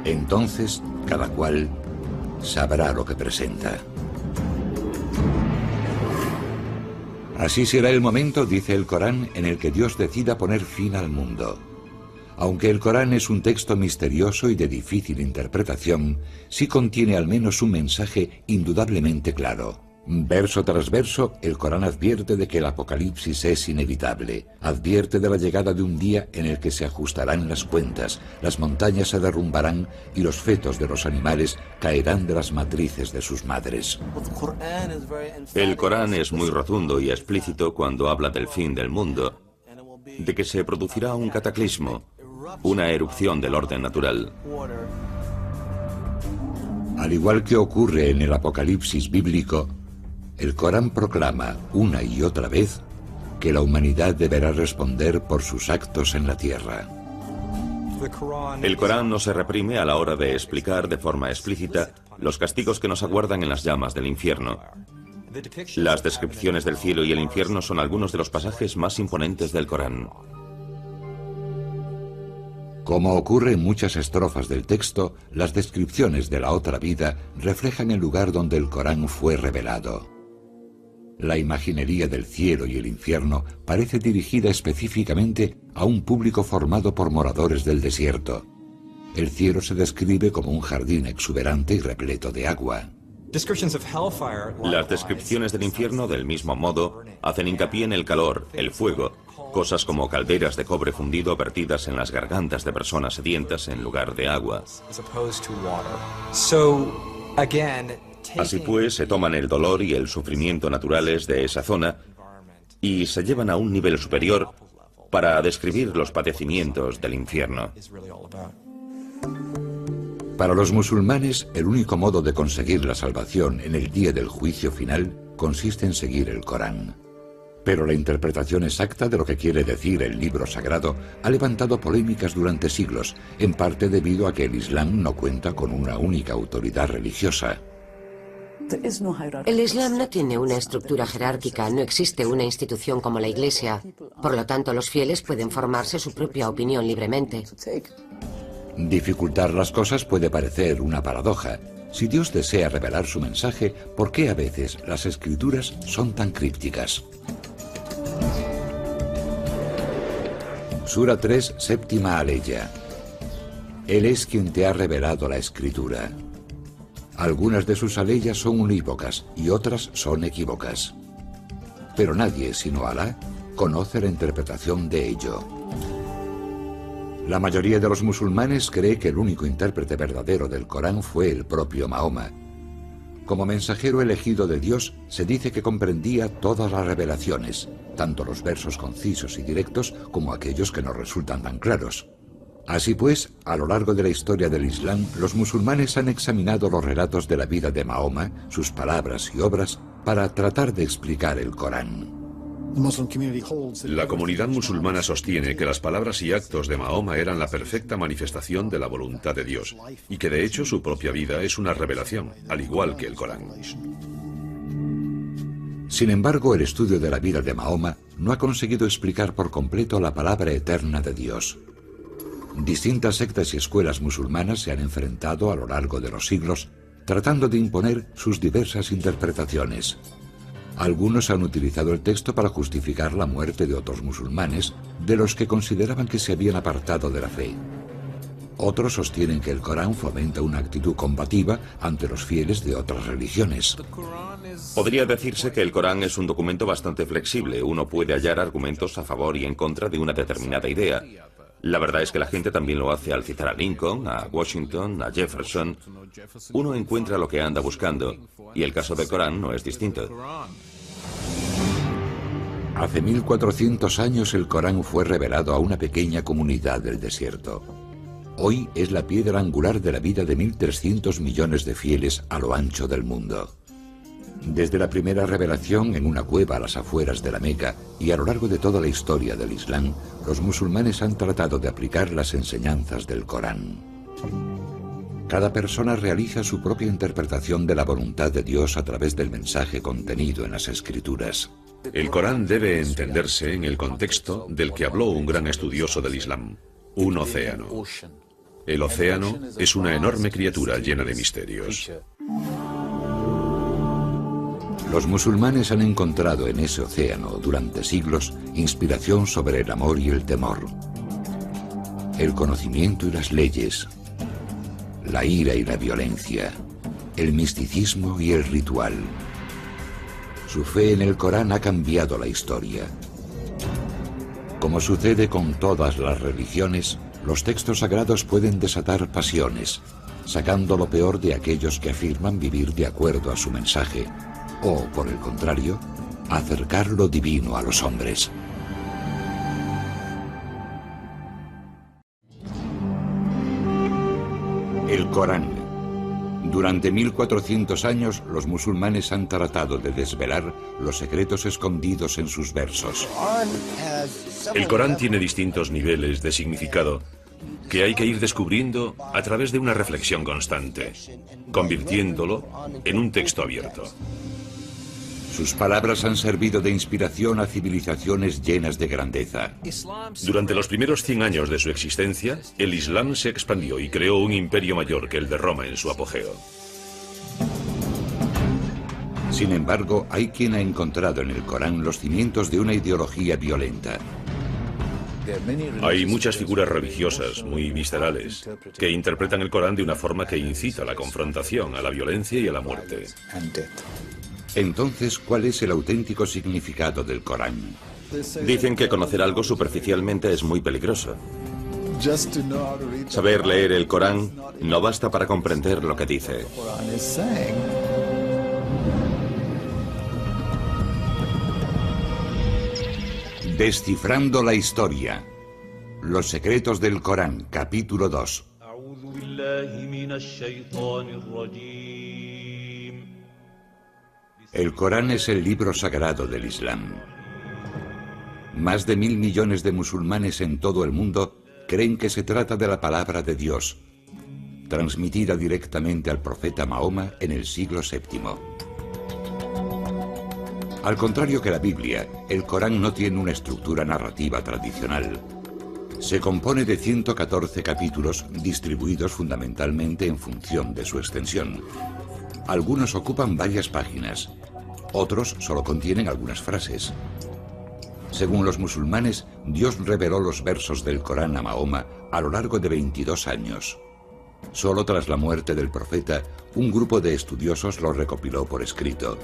entonces cada cual sabrá lo que presenta. Así será el momento, dice el Corán, en el que Dios decida poner fin al mundo. Aunque el Corán es un texto misterioso y de difícil interpretación, sí contiene al menos un mensaje indudablemente claro. Verso tras verso, el Corán advierte de que el apocalipsis es inevitable, advierte de la llegada de un día en el que se ajustarán las cuentas, las montañas se derrumbarán y los fetos de los animales caerán de las matrices de sus madres. El Corán es muy rotundo y explícito cuando habla del fin del mundo, de que se producirá un cataclismo, una erupción del orden natural. Al igual que ocurre en el apocalipsis bíblico, el Corán proclama una y otra vez que la humanidad deberá responder por sus actos en la tierra. El Corán no se reprime a la hora de explicar de forma explícita los castigos que nos aguardan en las llamas del infierno. Las descripciones del cielo y el infierno son algunos de los pasajes más imponentes del Corán. Como ocurre en muchas estrofas del texto, las descripciones de la otra vida reflejan el lugar donde el Corán fue revelado. La imaginería del cielo y el infierno parece dirigida específicamente a un público formado por moradores del desierto. el cielo se describe como un jardín exuberante y repleto de agua. Las descripciones del infierno, del mismo modo, hacen hincapié en el calor, el fuego, cosas como calderas de cobre fundido vertidas en las gargantas de personas sedientas en lugar de agua. Así pues, se toman el dolor y el sufrimiento naturales de esa zona y se llevan a un nivel superior para describir los padecimientos del infierno. Para los musulmanes, el único modo de conseguir la salvación en el día del juicio final consiste en seguir el Corán. Pero la interpretación exacta de lo que quiere decir el libro sagrado ha levantado polémicas durante siglos, en parte debido a que el Islam no cuenta con una única autoridad religiosa. El Islam no tiene una estructura jerárquica, no existe una institución como la Iglesia. Por lo tanto, los fieles pueden formarse su propia opinión libremente. Dificultar las cosas puede parecer una paradoja. Si Dios desea revelar su mensaje, ¿por qué a veces las escrituras son tan crípticas? Sura 3, séptima aleya. Él es quien te ha revelado la escritura. Algunas de sus aleyas son unívocas y otras son equívocas. Pero nadie, sino Alá, conoce la interpretación de ello. La mayoría de los musulmanes cree que el único intérprete verdadero del Corán fue el propio Mahoma. Como mensajero elegido de Dios, se dice que comprendía todas las revelaciones, tanto los versos concisos y directos como aquellos que no resultan tan claros. Así pues, a lo largo de la historia del Islam, los musulmanes han examinado los relatos de la vida de Mahoma, sus palabras y obras, para tratar de explicar el Corán. La comunidad musulmana sostiene que las palabras y actos de Mahoma eran la perfecta manifestación de la voluntad de Dios, y que de hecho su propia vida es una revelación, al igual que el Corán. Sin embargo, el estudio de la vida de Mahoma no ha conseguido explicar por completo la palabra eterna de Dios. Distintas sectas y escuelas musulmanas se han enfrentado a lo largo de los siglos, tratando de imponer sus diversas interpretaciones. Algunos han utilizado el texto para justificar la muerte de otros musulmanes, de los que consideraban que se habían apartado de la fe. Otros sostienen que el Corán fomenta una actitud combativa ante los fieles de otras religiones. Podría decirse que el Corán es un documento bastante flexible. Uno puede hallar argumentos a favor y en contra de una determinada idea. La verdad es que la gente también lo hace al citar a Lincoln, a Washington, a Jefferson. Uno encuentra lo que anda buscando, y el caso del Corán no es distinto. Hace 1400 años el Corán fue revelado a una pequeña comunidad del desierto. Hoy es la piedra angular de la vida de 1.300 millones de fieles a lo ancho del mundo. Desde la primera revelación en una cueva a las afueras de la Meca y a lo largo de toda la historia del Islam, los musulmanes han tratado de aplicar las enseñanzas del Corán. Cada persona realiza su propia interpretación de la voluntad de Dios a través del mensaje contenido en las Escrituras. El Corán debe entenderse en el contexto del que habló un gran estudioso del Islam, un océano. El océano es una enorme criatura llena de misterios. Los musulmanes han encontrado en ese océano, durante siglos, inspiración sobre el amor y el temor, el conocimiento y las leyes, la ira y la violencia, el misticismo y el ritual. Su fe en el Corán ha cambiado la historia. Como sucede con todas las religiones, los textos sagrados pueden desatar pasiones, sacando lo peor de aquellos que afirman vivir de acuerdo a su mensaje, o, por el contrario, acercar lo divino a los hombres. El Corán. Durante 1400 años, los musulmanes han tratado de desvelar los secretos escondidos en sus versos. El Corán tiene distintos niveles de significado que hay que ir descubriendo a través de una reflexión constante, convirtiéndolo en un texto abierto. Sus palabras han servido de inspiración a civilizaciones llenas de grandeza. Durante los primeros 100 años de su existencia, el Islam se expandió y creó un imperio mayor que el de Roma en su apogeo. Sin embargo, hay quien ha encontrado en el Corán los cimientos de una ideología violenta. Hay muchas figuras religiosas, muy viscerales, que interpretan el Corán de una forma que incita a la confrontación, a la violencia y a la muerte. Entonces, ¿cuál es el auténtico significado del Corán? Dicen que conocer algo superficialmente es muy peligroso. Saber leer el Corán no basta para comprender lo que dice. Descifrando la historia. Los secretos del Corán, capítulo 2. El Corán es el libro sagrado del Islam. Más de 1.000 millones de musulmanes en todo el mundo creen que se trata de la palabra de Dios, transmitida directamente al profeta Mahoma en el siglo VII. Al contrario que la Biblia, el Corán no tiene una estructura narrativa tradicional. Se compone de 114 capítulos distribuidos fundamentalmente en función de su extensión. Algunos ocupan varias páginas, otros solo contienen algunas frases. Según los musulmanes, Dios reveló los versos del Corán a Mahoma a lo largo de 22 años. Solo tras la muerte del profeta, un grupo de estudiosos lo recopiló por escrito.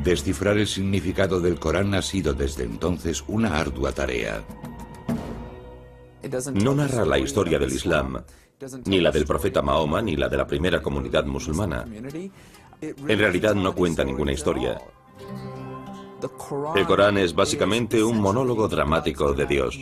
Descifrar el significado del Corán ha sido desde entonces una ardua tarea. No narra la historia del Islam, ni la del profeta Mahoma, ni la de la primera comunidad musulmana. En realidad no cuenta ninguna historia. El Corán es básicamente un monólogo dramático de Dios.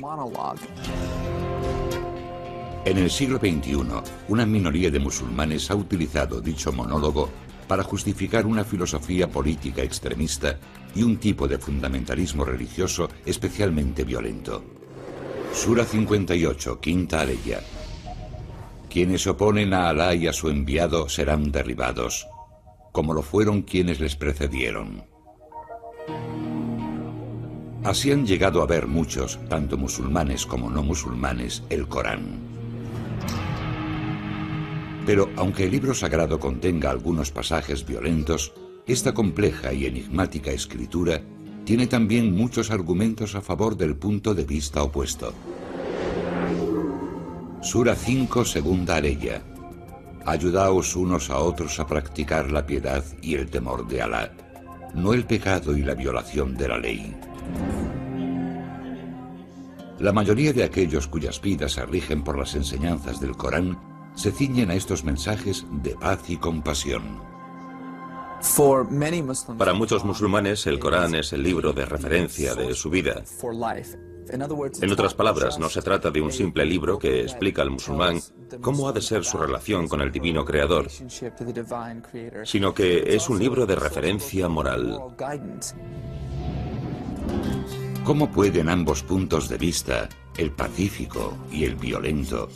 En el siglo XXI, una minoría de musulmanes ha utilizado dicho monólogo para justificar una filosofía política extremista y un tipo de fundamentalismo religioso especialmente violento. Sura 58, quinta aleya. Quienes se oponen a Alá y a su enviado serán derribados, como lo fueron quienes les precedieron. Así han llegado a ver muchos, tanto musulmanes como no musulmanes, el Corán. Pero aunque el libro sagrado contenga algunos pasajes violentos, esta compleja y enigmática escritura tiene también muchos argumentos a favor del punto de vista opuesto. Sura 5, segunda aleya. Ayudaos unos a otros a practicar la piedad y el temor de Alá, no el pecado y la violación de la ley. La mayoría de aquellos cuyas vidas se rigen por las enseñanzas del Corán se ciñen a estos mensajes de paz y compasión. Para muchos musulmanes, el Corán es el libro de referencia de su vida. En otras palabras, no se trata de un simple libro que explica al musulmán cómo ha de ser su relación con el divino creador, sino que es un libro de referencia moral. ¿Cómo pueden ambos puntos de vista, el pacífico y el violento,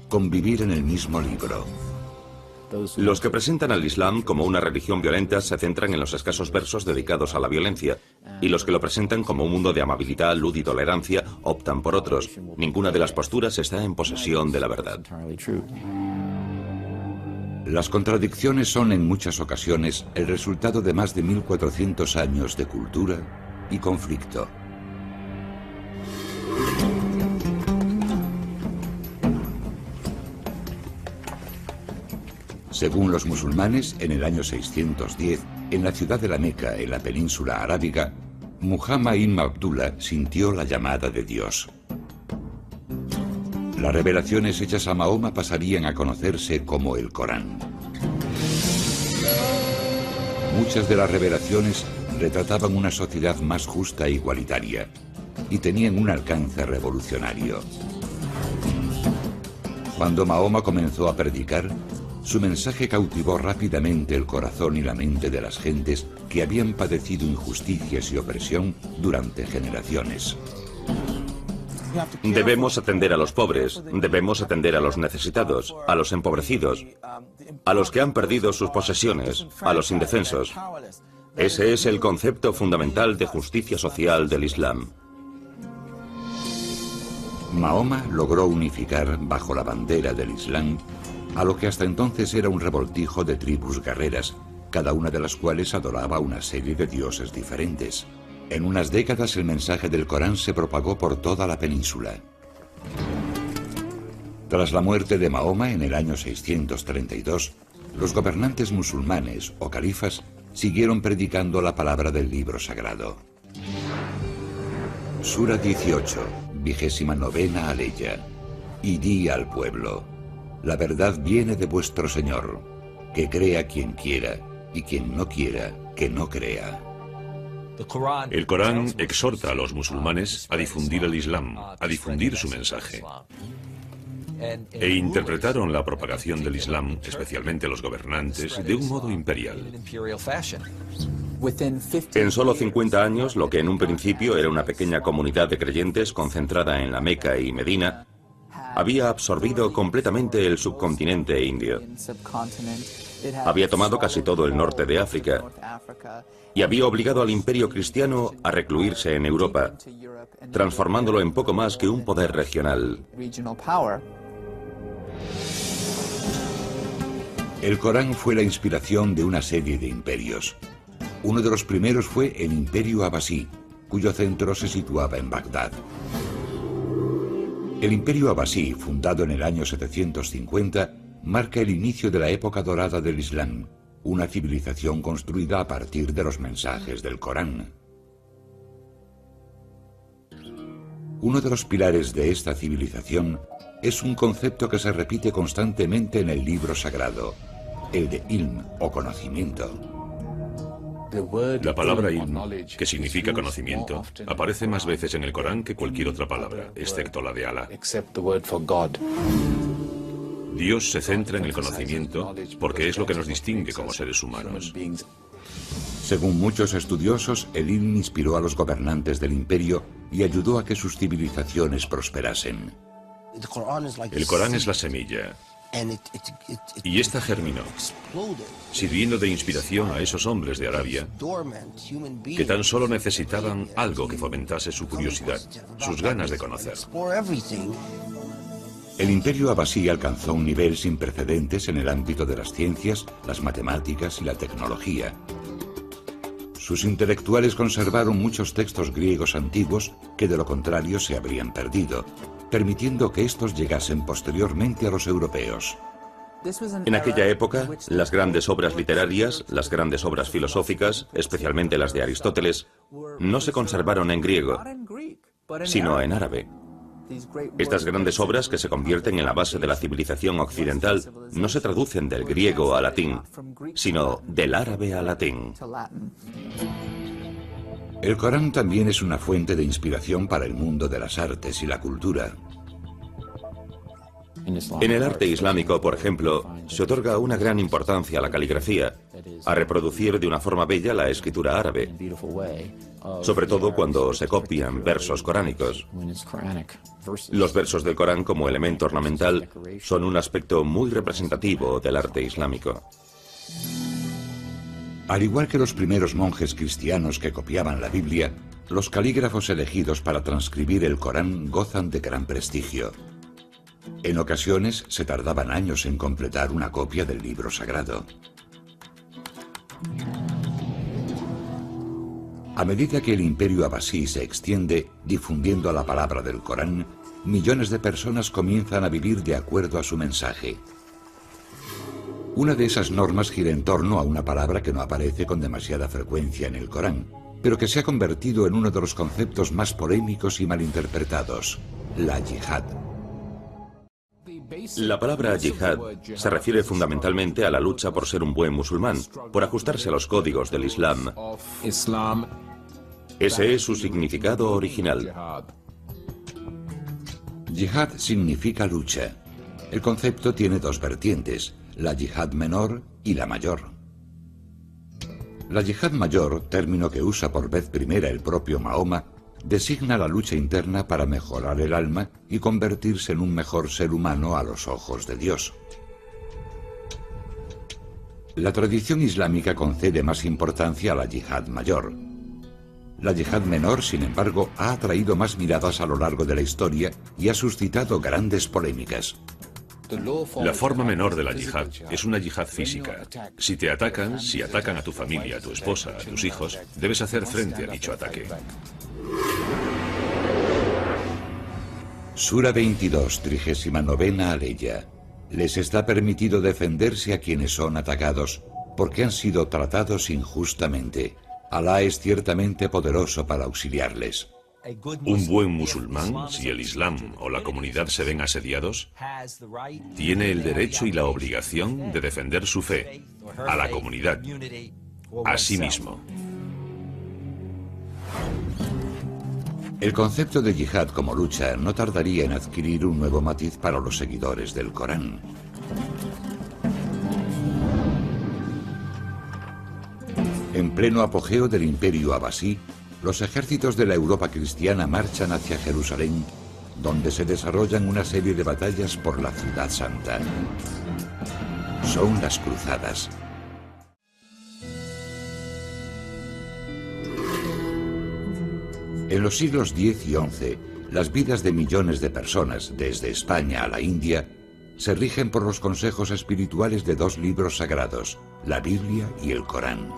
convivir en el mismo libro? Los que presentan al Islam como una religión violenta se centran en los escasos versos dedicados a la violencia, y los que lo presentan como un mundo de amabilidad, luz y tolerancia optan por otros. Ninguna de las posturas está en posesión de la verdad. Las contradicciones son en muchas ocasiones el resultado de más de 1400 años de cultura y conflicto. Según los musulmanes, en el año 610, en la ciudad de la Meca, en la península arábiga, Muhammad ibn Abdullah sintió la llamada de Dios. Las revelaciones hechas a Mahoma pasarían a conocerse como el Corán. Muchas de las revelaciones retrataban una sociedad más justa e igualitaria y tenían un alcance revolucionario. Cuando Mahoma comenzó a predicar, su mensaje cautivó rápidamente el corazón y la mente de las gentes que habían padecido injusticias y opresión durante generaciones. Debemos atender a los pobres, debemos atender a los necesitados, a los empobrecidos, a los que han perdido sus posesiones, a los indefensos. Ese es el concepto fundamental de justicia social del Islam. Mahoma logró unificar bajo la bandera del Islam a lo que hasta entonces era un revoltijo de tribus guerreras, cada una de las cuales adoraba una serie de dioses diferentes. En unas décadas el mensaje del Corán se propagó por toda la península. Tras la muerte de Mahoma en el año 632, los gobernantes musulmanes o califas siguieron predicando la palabra del libro sagrado. Sura 18, 29ª aleya. Y di al pueblo: la verdad viene de vuestro Señor, que crea quien quiera, y quien no quiera, que no crea. El Corán exhorta a los musulmanes a difundir el Islam, a difundir su mensaje. E interpretaron la propagación del Islam, especialmente los gobernantes, de un modo imperial. En solo 50 años, lo que en un principio era una pequeña comunidad de creyentes concentrada en la Meca y Medina, había absorbido completamente el subcontinente indio. Había tomado casi todo el norte de África y había obligado al imperio cristiano a recluirse en Europa, transformándolo en poco más que un poder regional. El Corán fue la inspiración de una serie de imperios. Uno de los primeros fue el Imperio Abasí, cuyo centro se situaba en Bagdad. El Imperio Abasí, fundado en el año 750, marca el inicio de la época dorada del Islam, una civilización construida a partir de los mensajes del Corán. Uno de los pilares de esta civilización es un concepto que se repite constantemente en el libro sagrado, el de ilm o conocimiento. La palabra ilm, que significa conocimiento, aparece más veces en el Corán que cualquier otra palabra, excepto la de Alá. Dios se centra en el conocimiento porque es lo que nos distingue como seres humanos. Según muchos estudiosos, el ilm inspiró a los gobernantes del imperio y ayudó a que sus civilizaciones prosperasen. El Corán es la semilla, y esta germinó, sirviendo de inspiración a esos hombres de Arabia que tan solo necesitaban algo que fomentase su curiosidad, sus ganas de conocer. El Imperio Abasí alcanzó un nivel sin precedentes en el ámbito de las ciencias, las matemáticas y la tecnología. Sus intelectuales conservaron muchos textos griegos antiguos que de lo contrario se habrían perdido, permitiendo que estos llegasen posteriormente a los europeos. En aquella época, las grandes obras literarias, las grandes obras filosóficas, especialmente las de Aristóteles, no se conservaron en griego, sino en árabe. Estas grandes obras que se convierten en la base de la civilización occidental no se traducen del griego al latín, sino del árabe al latín. El Corán también es una fuente de inspiración para el mundo de las artes y la cultura. En el arte islámico, por ejemplo, se otorga una gran importancia a la caligrafía, a reproducir de una forma bella la escritura árabe, sobre todo cuando se copian versos coránicos. Los versos del Corán como elemento ornamental son un aspecto muy representativo del arte islámico. Al igual que los primeros monjes cristianos que copiaban la Biblia, los calígrafos elegidos para transcribir el Corán gozan de gran prestigio. En ocasiones se tardaban años en completar una copia del libro sagrado. A medida que el Imperio Abasí se extiende, difundiendo la palabra del Corán, millones de personas comienzan a vivir de acuerdo a su mensaje. Una de esas normas gira en torno a una palabra que no aparece con demasiada frecuencia en el Corán, pero que se ha convertido en uno de los conceptos más polémicos y malinterpretados: la yihad. La palabra yihad se refiere fundamentalmente a la lucha por ser un buen musulmán, por ajustarse a los códigos del Islam. Ese es su significado original. Yihad significa lucha. El concepto tiene dos vertientes: la yihad menor y la mayor. La yihad mayor, término que usa por vez primera el propio Mahoma, designa la lucha interna para mejorar el alma y convertirse en un mejor ser humano a los ojos de Dios. La tradición islámica concede más importancia a la yihad mayor. La yihad menor, sin embargo, ha atraído más miradas a lo largo de la historia y ha suscitado grandes polémicas. La forma menor de la yihad es una yihad física. Si te atacan, si atacan a tu familia, a tu esposa, a tus hijos, debes hacer frente a dicho ataque. Sura 22, 39 aleya. Les está permitido defenderse a quienes son atacados, porque han sido tratados injustamente. Alá es ciertamente poderoso para auxiliarles. Un buen musulmán, si el Islam o la comunidad se ven asediados, tiene el derecho y la obligación de defender su fe, a la comunidad, a sí mismo. El concepto de yihad como lucha no tardaría en adquirir un nuevo matiz para los seguidores del Corán. En pleno apogeo del Imperio Abasí, los ejércitos de la Europa cristiana marchan hacia Jerusalén, donde se desarrollan una serie de batallas por la Ciudad Santa. Son las Cruzadas. En los siglos X y XI, las vidas de millones de personas, desde España a la India, se rigen por los consejos espirituales de dos libros sagrados, la Biblia y el Corán.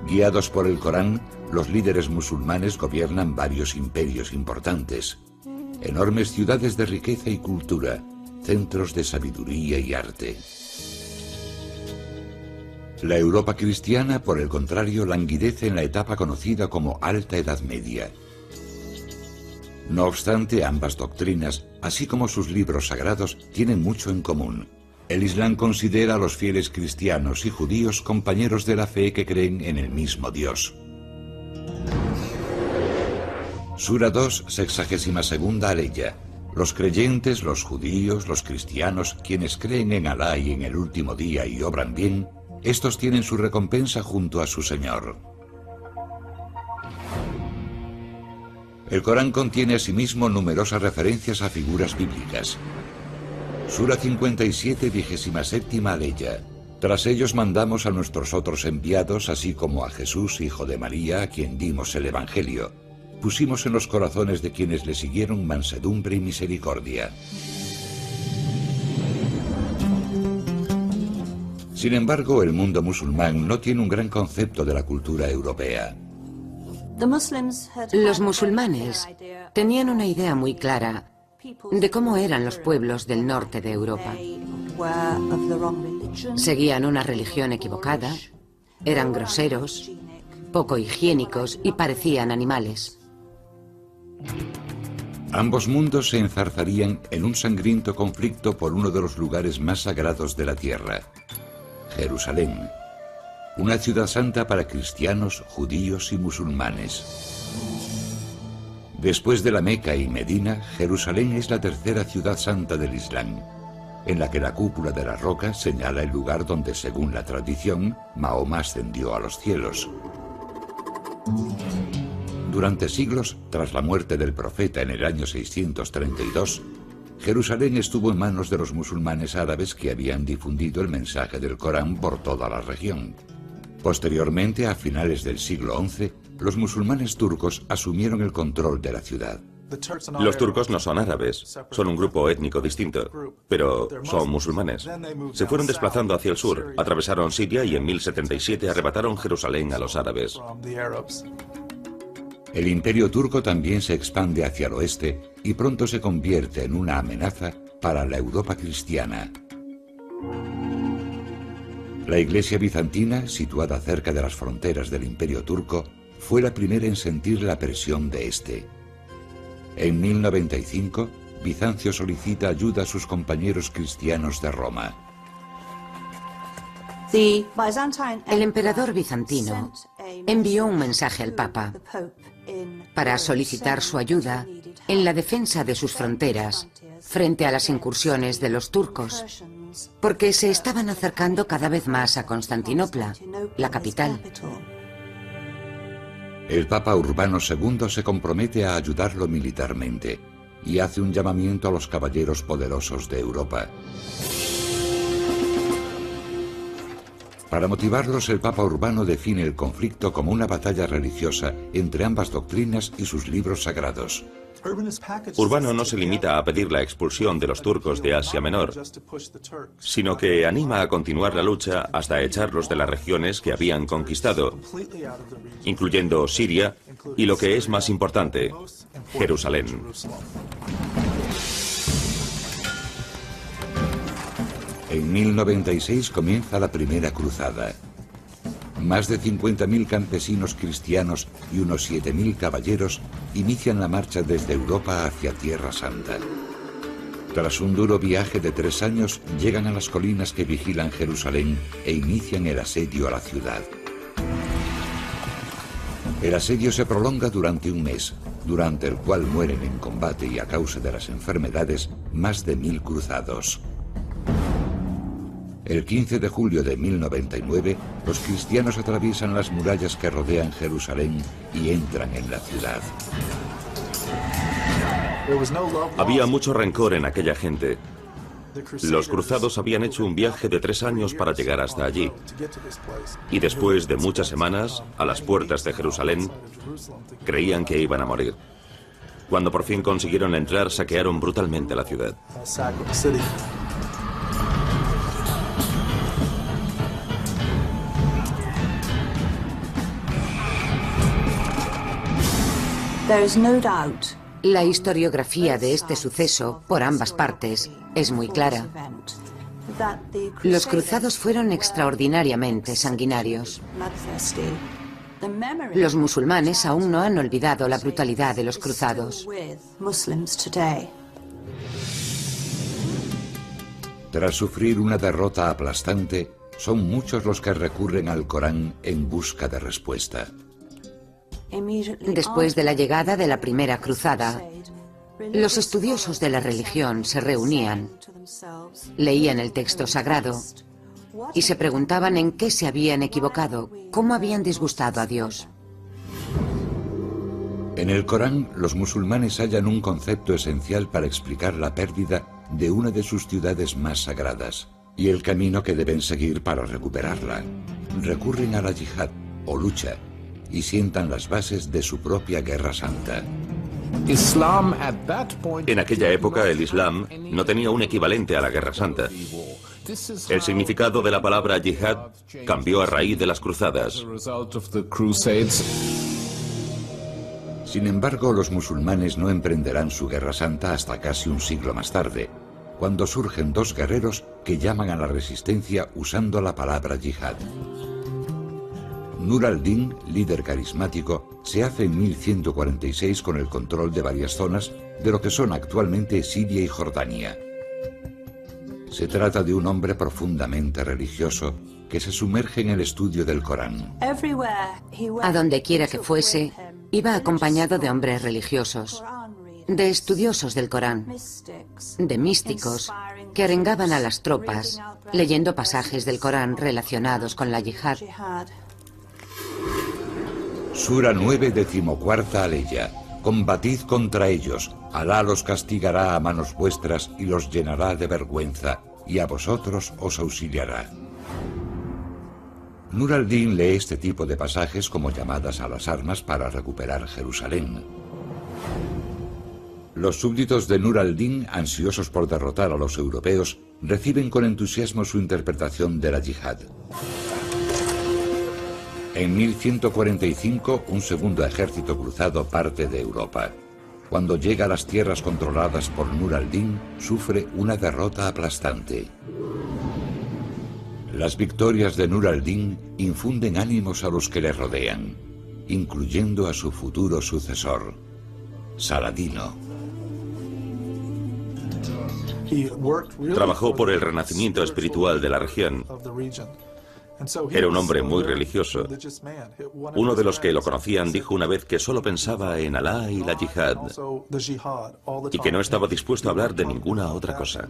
Guiados por el Corán, los líderes musulmanes gobiernan varios imperios importantes, enormes ciudades de riqueza y cultura, centros de sabiduría y arte. La Europa cristiana, por el contrario, languidece en la etapa conocida como Alta Edad Media. No obstante, ambas doctrinas, así como sus libros sagrados, tienen mucho en común. El Islam considera a los fieles cristianos y judíos compañeros de la fe que creen en el mismo Dios. Sura 2, 62 aleya. Los creyentes, los judíos, los cristianos, quienes creen en Alá y en el último día y obran bien, estos tienen su recompensa junto a su Señor. El Corán contiene asimismo numerosas referencias a figuras bíblicas. Sura 57, 27 aleya. Tras ellos mandamos a nuestros otros enviados, así como a Jesús, hijo de María, a quien dimos el Evangelio. Pusimos en los corazones de quienes le siguieron mansedumbre y misericordia. Sin embargo, el mundo musulmán no tiene un gran concepto de la cultura europea. Los musulmanes tenían una idea muy clara de cómo eran los pueblos del norte de Europa. Seguían una religión equivocada, eran groseros, poco higiénicos y parecían animales. Ambos mundos se enzarzarían en un sangriento conflicto por uno de los lugares más sagrados de la tierra, Jerusalén, una ciudad santa para cristianos, judíos y musulmanes. Después de la Meca y Medina, Jerusalén es la tercera ciudad santa del Islam, en la que la cúpula de la roca señala el lugar donde, según la tradición, Mahoma ascendió a los cielos. Durante siglos, tras la muerte del profeta en el año 632, Jerusalén estuvo en manos de los musulmanes árabes que habían difundido el mensaje del Corán por toda la región. Posteriormente, a finales del siglo XI, los musulmanes turcos asumieron el control de la ciudad. Los turcos no son árabes, son un grupo étnico distinto, pero son musulmanes. Se fueron desplazando hacia el sur, atravesaron Siria y en 1077 arrebataron Jerusalén a los árabes. El imperio turco también se expande hacia el oeste y pronto se convierte en una amenaza para la Europa cristiana. La iglesia bizantina, situada cerca de las fronteras del imperio turco, fue la primera en sentir la presión de este. En 1095, Bizancio solicita ayuda a sus compañeros cristianos de Roma. El emperador bizantino envió un mensaje al Papa para solicitar su ayuda en la defensa de sus fronteras frente a las incursiones de los turcos, porque se estaban acercando cada vez más a Constantinopla, la capital. El Papa Urbano II se compromete a ayudarlo militarmente y hace un llamamiento a los caballeros poderosos de Europa. Para motivarlos, el Papa Urbano define el conflicto como una batalla religiosa entre ambas doctrinas y sus libros sagrados. Urbano no se limita a pedir la expulsión de los turcos de Asia Menor, sino que anima a continuar la lucha hasta echarlos de las regiones que habían conquistado, incluyendo Siria y, lo que es más importante, Jerusalén. En 1096 comienza la Primera Cruzada. Más de 50.000 campesinos cristianos y unos 7.000 caballeros inician la marcha desde Europa hacia Tierra Santa. Tras un duro viaje de 3 años, llegan a las colinas que vigilan Jerusalén e inician el asedio a la ciudad. El asedio se prolonga durante un mes, durante el cual mueren en combate y a causa de las enfermedades más de 1000 cruzados. El 15 de julio de 1099, los cristianos atraviesan las murallas que rodean Jerusalén y entran en la ciudad. Había mucho rencor en aquella gente. Los cruzados habían hecho un viaje de 3 años para llegar hasta allí. Y después de muchas semanas, a las puertas de Jerusalén, creían que iban a morir. Cuando por fin consiguieron entrar, saquearon brutalmente la ciudad. La historiografía de este suceso, por ambas partes, es muy clara. Los cruzados fueron extraordinariamente sanguinarios. Los musulmanes aún no han olvidado la brutalidad de los cruzados. Tras sufrir una derrota aplastante, son muchos los que recurren al Corán en busca de respuesta. Después de la llegada de la Primera Cruzada, los estudiosos de la religión se reunían, leían el texto sagrado y se preguntaban en qué se habían equivocado, cómo habían disgustado a Dios. En el Corán, los musulmanes hallan un concepto esencial para explicar la pérdida de una de sus ciudades más sagradas y el camino que deben seguir para recuperarla. Recurren a la yihad, o lucha, y sientan las bases de su propia guerra santa. En aquella época, el Islam no tenía un equivalente a la Guerra Santa. El significado de la palabra yihad cambió a raíz de las cruzadas. Sin embargo, los musulmanes no emprenderán su guerra santa hasta casi un siglo más tarde, cuando surgen 2 guerreros que llaman a la resistencia usando la palabra yihad. Nur al-Din, líder carismático, se hace en 1146 con el control de varias zonas de lo que son actualmente Siria y Jordania. Se trata de un hombre profundamente religioso que se sumerge en el estudio del Corán. A donde quiera que fuese, iba acompañado de hombres religiosos, de estudiosos del Corán, de místicos que arengaban a las tropas, leyendo pasajes del Corán relacionados con la yihad. Sura 9, 14ª aleya. Combatid contra ellos, Alá los castigará a manos vuestras y los llenará de vergüenza, y a vosotros os auxiliará. Nur al-Din lee este tipo de pasajes como llamadas a las armas para recuperar Jerusalén. Los súbditos de Nur al-Din, ansiosos por derrotar a los europeos, reciben con entusiasmo su interpretación de la yihad. En 1145, un segundo ejército cruzado parte de Europa. Cuando llega a las tierras controladas por Nur al-Din, sufre una derrota aplastante. Las victorias de Nur al-Din infunden ánimos a los que le rodean, incluyendo a su futuro sucesor, Saladino. Trabajó por el renacimiento espiritual de la región. Era un hombre muy religioso. Uno de los que lo conocían dijo una vez que solo pensaba en Alá y la yihad, y que no estaba dispuesto a hablar de ninguna otra cosa.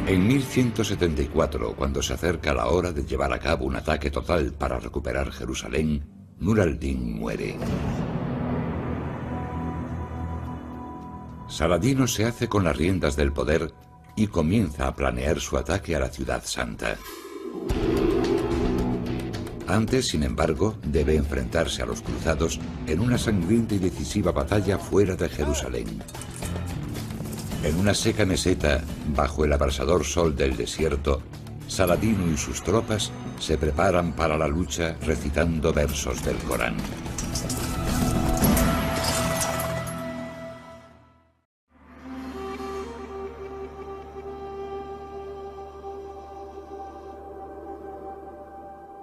En 1174, cuando se acerca la hora de llevar a cabo un ataque total para recuperar Jerusalén, Nur al-Din muere. Saladino se hace con las riendas del poder y comienza a planear su ataque a la ciudad santa. Antes, sin embargo, debe enfrentarse a los cruzados en una sangrienta y decisiva batalla fuera de Jerusalén. En una seca meseta, bajo el abrasador sol del desierto, Saladino y sus tropas se preparan para la lucha recitando versos del Corán.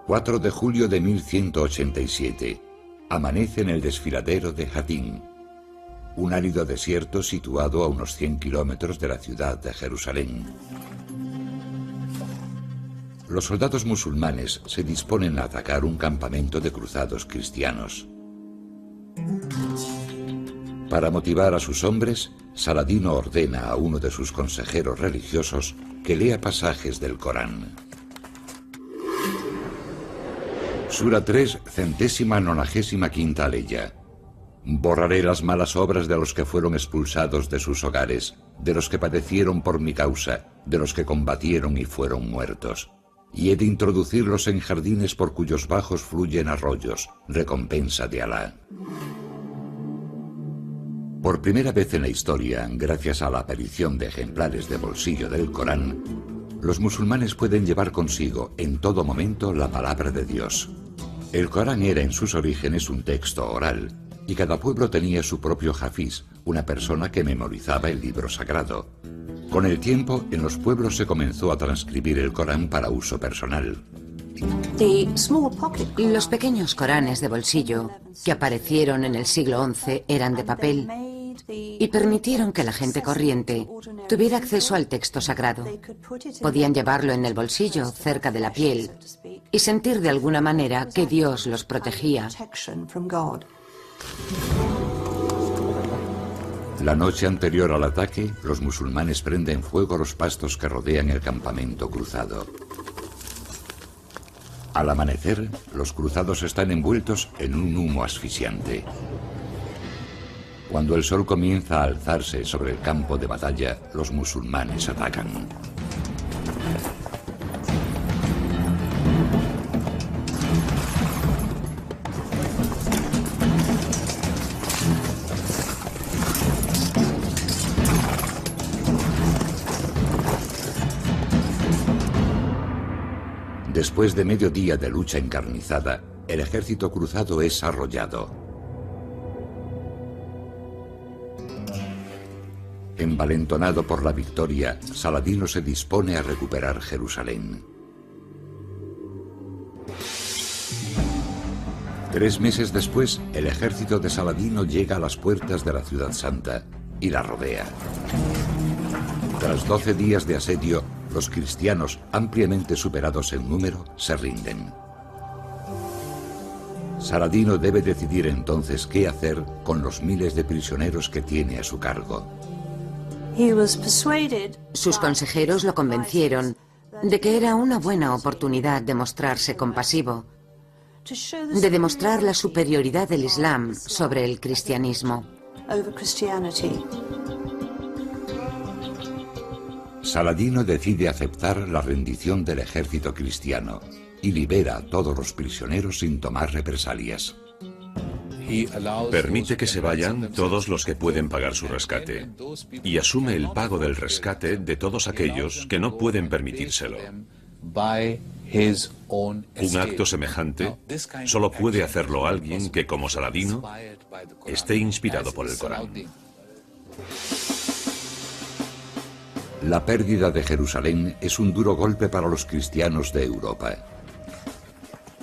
...4 de julio de 1187... amanece en el desfiladero de Hattin, un árido desierto situado a unos 100 kilómetros de la ciudad de Jerusalén. Los soldados musulmanes se disponen a atacar un campamento de cruzados cristianos. Para motivar a sus hombres, Saladino ordena a uno de sus consejeros religiosos que lea pasajes del Corán. Sura 3, 195ª aleya. Borraré las malas obras de los que fueron expulsados de sus hogares, de los que padecieron por mi causa, de los que combatieron y fueron muertos. Y he de introducirlos en jardines por cuyos bajos fluyen arroyos, recompensa de Alá. Por primera vez en la historia, gracias a la aparición de ejemplares de bolsillo del Corán, los musulmanes pueden llevar consigo en todo momento la palabra de Dios. El Corán era en sus orígenes un texto oral, y cada pueblo tenía su propio hafiz, una persona que memorizaba el libro sagrado. Con el tiempo, en los pueblos se comenzó a transcribir el Corán para uso personal. Los pequeños Coranes de bolsillo, que aparecieron en el siglo XI, eran de papel y permitieron que la gente corriente tuviera acceso al texto sagrado. Podían llevarlo en el bolsillo, cerca de la piel, y sentir de alguna manera que Dios los protegía. La noche anterior al ataque, los musulmanes prenden fuego a los pastos que rodean el campamento cruzado. Al amanecer, los cruzados están envueltos en un humo asfixiante. Cuando el sol comienza a alzarse sobre el campo de batalla, los musulmanes atacan. Después de medio día de lucha encarnizada, el ejército cruzado es arrollado. Envalentonado por la victoria, Saladino se dispone a recuperar Jerusalén. 3 meses después, el ejército de Saladino llega a las puertas de la ciudad santa y la rodea. Tras 12 días de asedio, los cristianos, ampliamente superados en número, se rinden. Saladino debe decidir entonces qué hacer con los miles de prisioneros que tiene a su cargo. Sus consejeros lo convencieron de que era una buena oportunidad de mostrarse compasivo, de demostrar la superioridad del Islam sobre el cristianismo. Saladino decide aceptar la rendición del ejército cristiano y libera a todos los prisioneros sin tomar represalias. Permite que se vayan todos los que pueden pagar su rescate y asume el pago del rescate de todos aquellos que no pueden permitírselo. Un acto semejante solo puede hacerlo alguien que, como Saladino, esté inspirado por el Corán. La pérdida de Jerusalén es un duro golpe para los cristianos de Europa.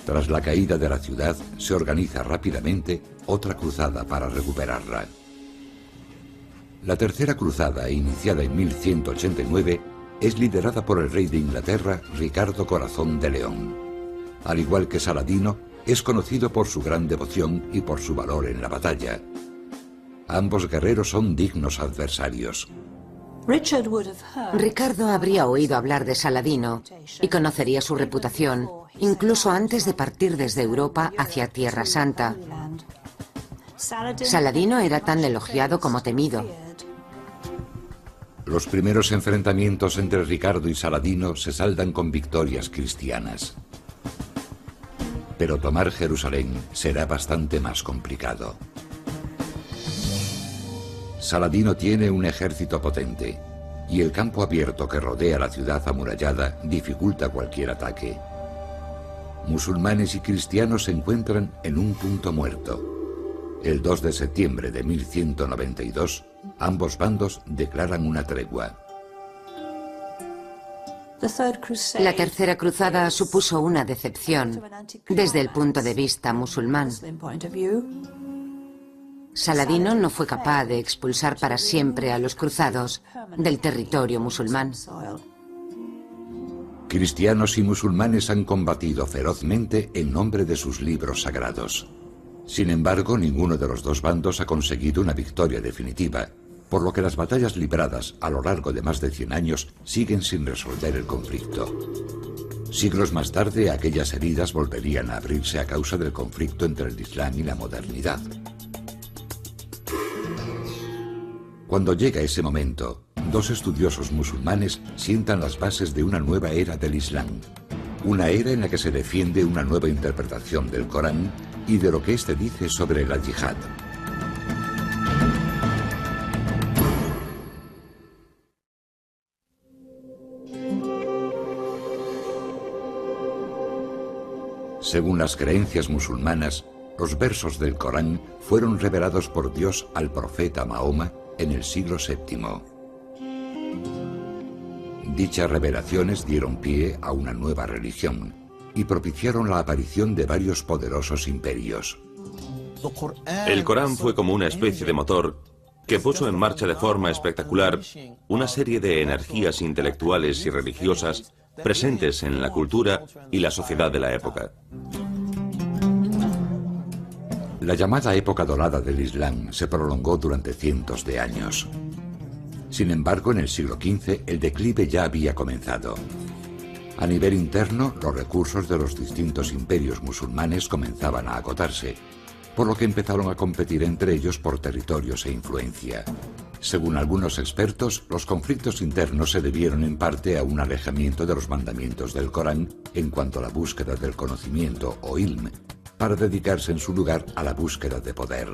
Tras la caída de la ciudad, se organiza rápidamente otra cruzada para recuperarla. La tercera cruzada, iniciada en 1189, es liderada por el rey de Inglaterra, Ricardo Corazón de León. Al igual que Saladino, es conocido por su gran devoción y por su valor en la batalla. Ambos guerreros son dignos adversarios. Ricardo habría oído hablar de Saladino y conocería su reputación, incluso antes de partir desde Europa hacia Tierra Santa. Saladino era tan elogiado como temido. Los primeros enfrentamientos entre Ricardo y Saladino se saldan con victorias cristianas. Pero tomar Jerusalén será bastante más complicado. Saladino tiene un ejército potente, y el campo abierto que rodea la ciudad amurallada dificulta cualquier ataque. Musulmanes y cristianos se encuentran en un punto muerto. El 2 de septiembre de 1192, ambos bandos declaran una tregua. La Tercera Cruzada supuso una decepción desde el punto de vista musulmán. Saladino no fue capaz de expulsar para siempre a los cruzados del territorio musulmán. Cristianos y musulmanes han combatido ferozmente en nombre de sus libros sagrados. Sin embargo, ninguno de los dos bandos ha conseguido una victoria definitiva, por lo que las batallas libradas a lo largo de más de 100 años siguen sin resolver el conflicto. Siglos más tarde, aquellas heridas volverían a abrirse a causa del conflicto entre el Islam y la modernidad. Cuando llega ese momento, dos estudiosos musulmanes sientan las bases de una nueva era del Islam. Una era en la que se defiende una nueva interpretación del Corán y de lo que éste dice sobre la yihad. Según las creencias musulmanas, los versos del Corán fueron revelados por Dios al profeta Mahoma en el siglo VII. Dichas revelaciones dieron pie a una nueva religión y propiciaron la aparición de varios poderosos imperios. El Corán fue como una especie de motor que puso en marcha de forma espectacular una serie de energías intelectuales y religiosas presentes en la cultura y la sociedad de la época. La llamada época dorada del Islam se prolongó durante cientos de años. Sin embargo, en el siglo XV el declive ya había comenzado. A nivel interno, los recursos de los distintos imperios musulmanes comenzaban a agotarse, por lo que empezaron a competir entre ellos por territorios e influencia. Según algunos expertos, los conflictos internos se debieron en parte a un alejamiento de los mandamientos del Corán en cuanto a la búsqueda del conocimiento o ilm, para dedicarse en su lugar a la búsqueda de poder.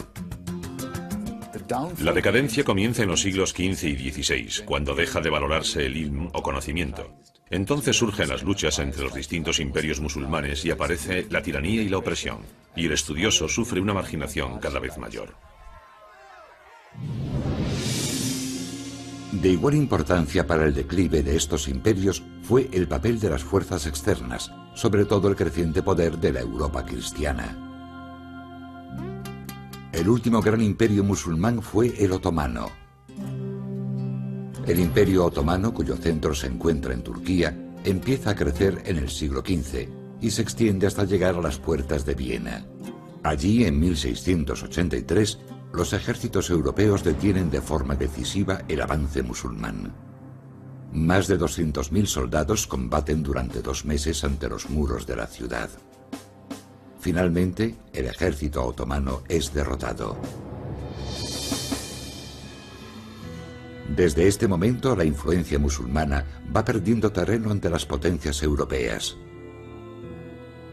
La decadencia comienza en los siglos XV y XVI, cuando deja de valorarse el ilm o conocimiento. Entonces surgen las luchas entre los distintos imperios musulmanes y aparece la tiranía y la opresión, y el estudioso sufre una marginación cada vez mayor. De igual importancia para el declive de estos imperios fue el papel de las fuerzas externas, sobre todo el creciente poder de la Europa cristiana. El último gran imperio musulmán fue el otomano. El imperio otomano, cuyo centro se encuentra en Turquía, empieza a crecer en el siglo XV y se extiende hasta llegar a las puertas de Viena. Allí, en 1683, los ejércitos europeos detienen de forma decisiva el avance musulmán. Más de 200.000 soldados combaten durante 2 meses ante los muros de la ciudad. Finalmente, el ejército otomano es derrotado. Desde este momento, la influencia musulmana va perdiendo terreno ante las potencias europeas.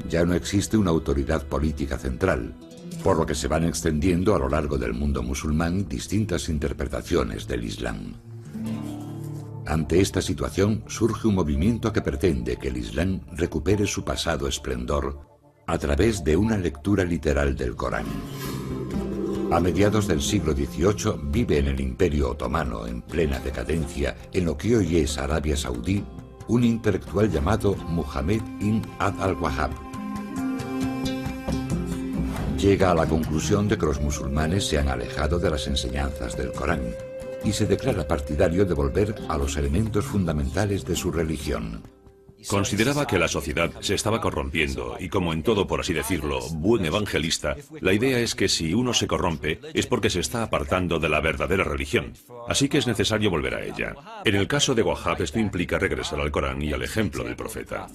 Ya no existe una autoridad política central, por lo que se van extendiendo a lo largo del mundo musulmán distintas interpretaciones del Islam. Ante esta situación surge un movimiento que pretende que el Islam recupere su pasado esplendor a través de una lectura literal del Corán. A mediados del siglo XVIII vive en el Imperio Otomano, en plena decadencia, en lo que hoy es Arabia Saudí, un intelectual llamado Muhammad ibn Abd al-Wahhab. Llega a la conclusión de que los musulmanes se han alejado de las enseñanzas del Corán y se declara partidario de volver a los elementos fundamentales de su religión. Consideraba que la sociedad se estaba corrompiendo y, como en todo, por así decirlo, buen evangelista, la idea es que si uno se corrompe es porque se está apartando de la verdadera religión, así que es necesario volver a ella. En el caso de Wahhab, esto implica regresar al Corán y al ejemplo del profeta.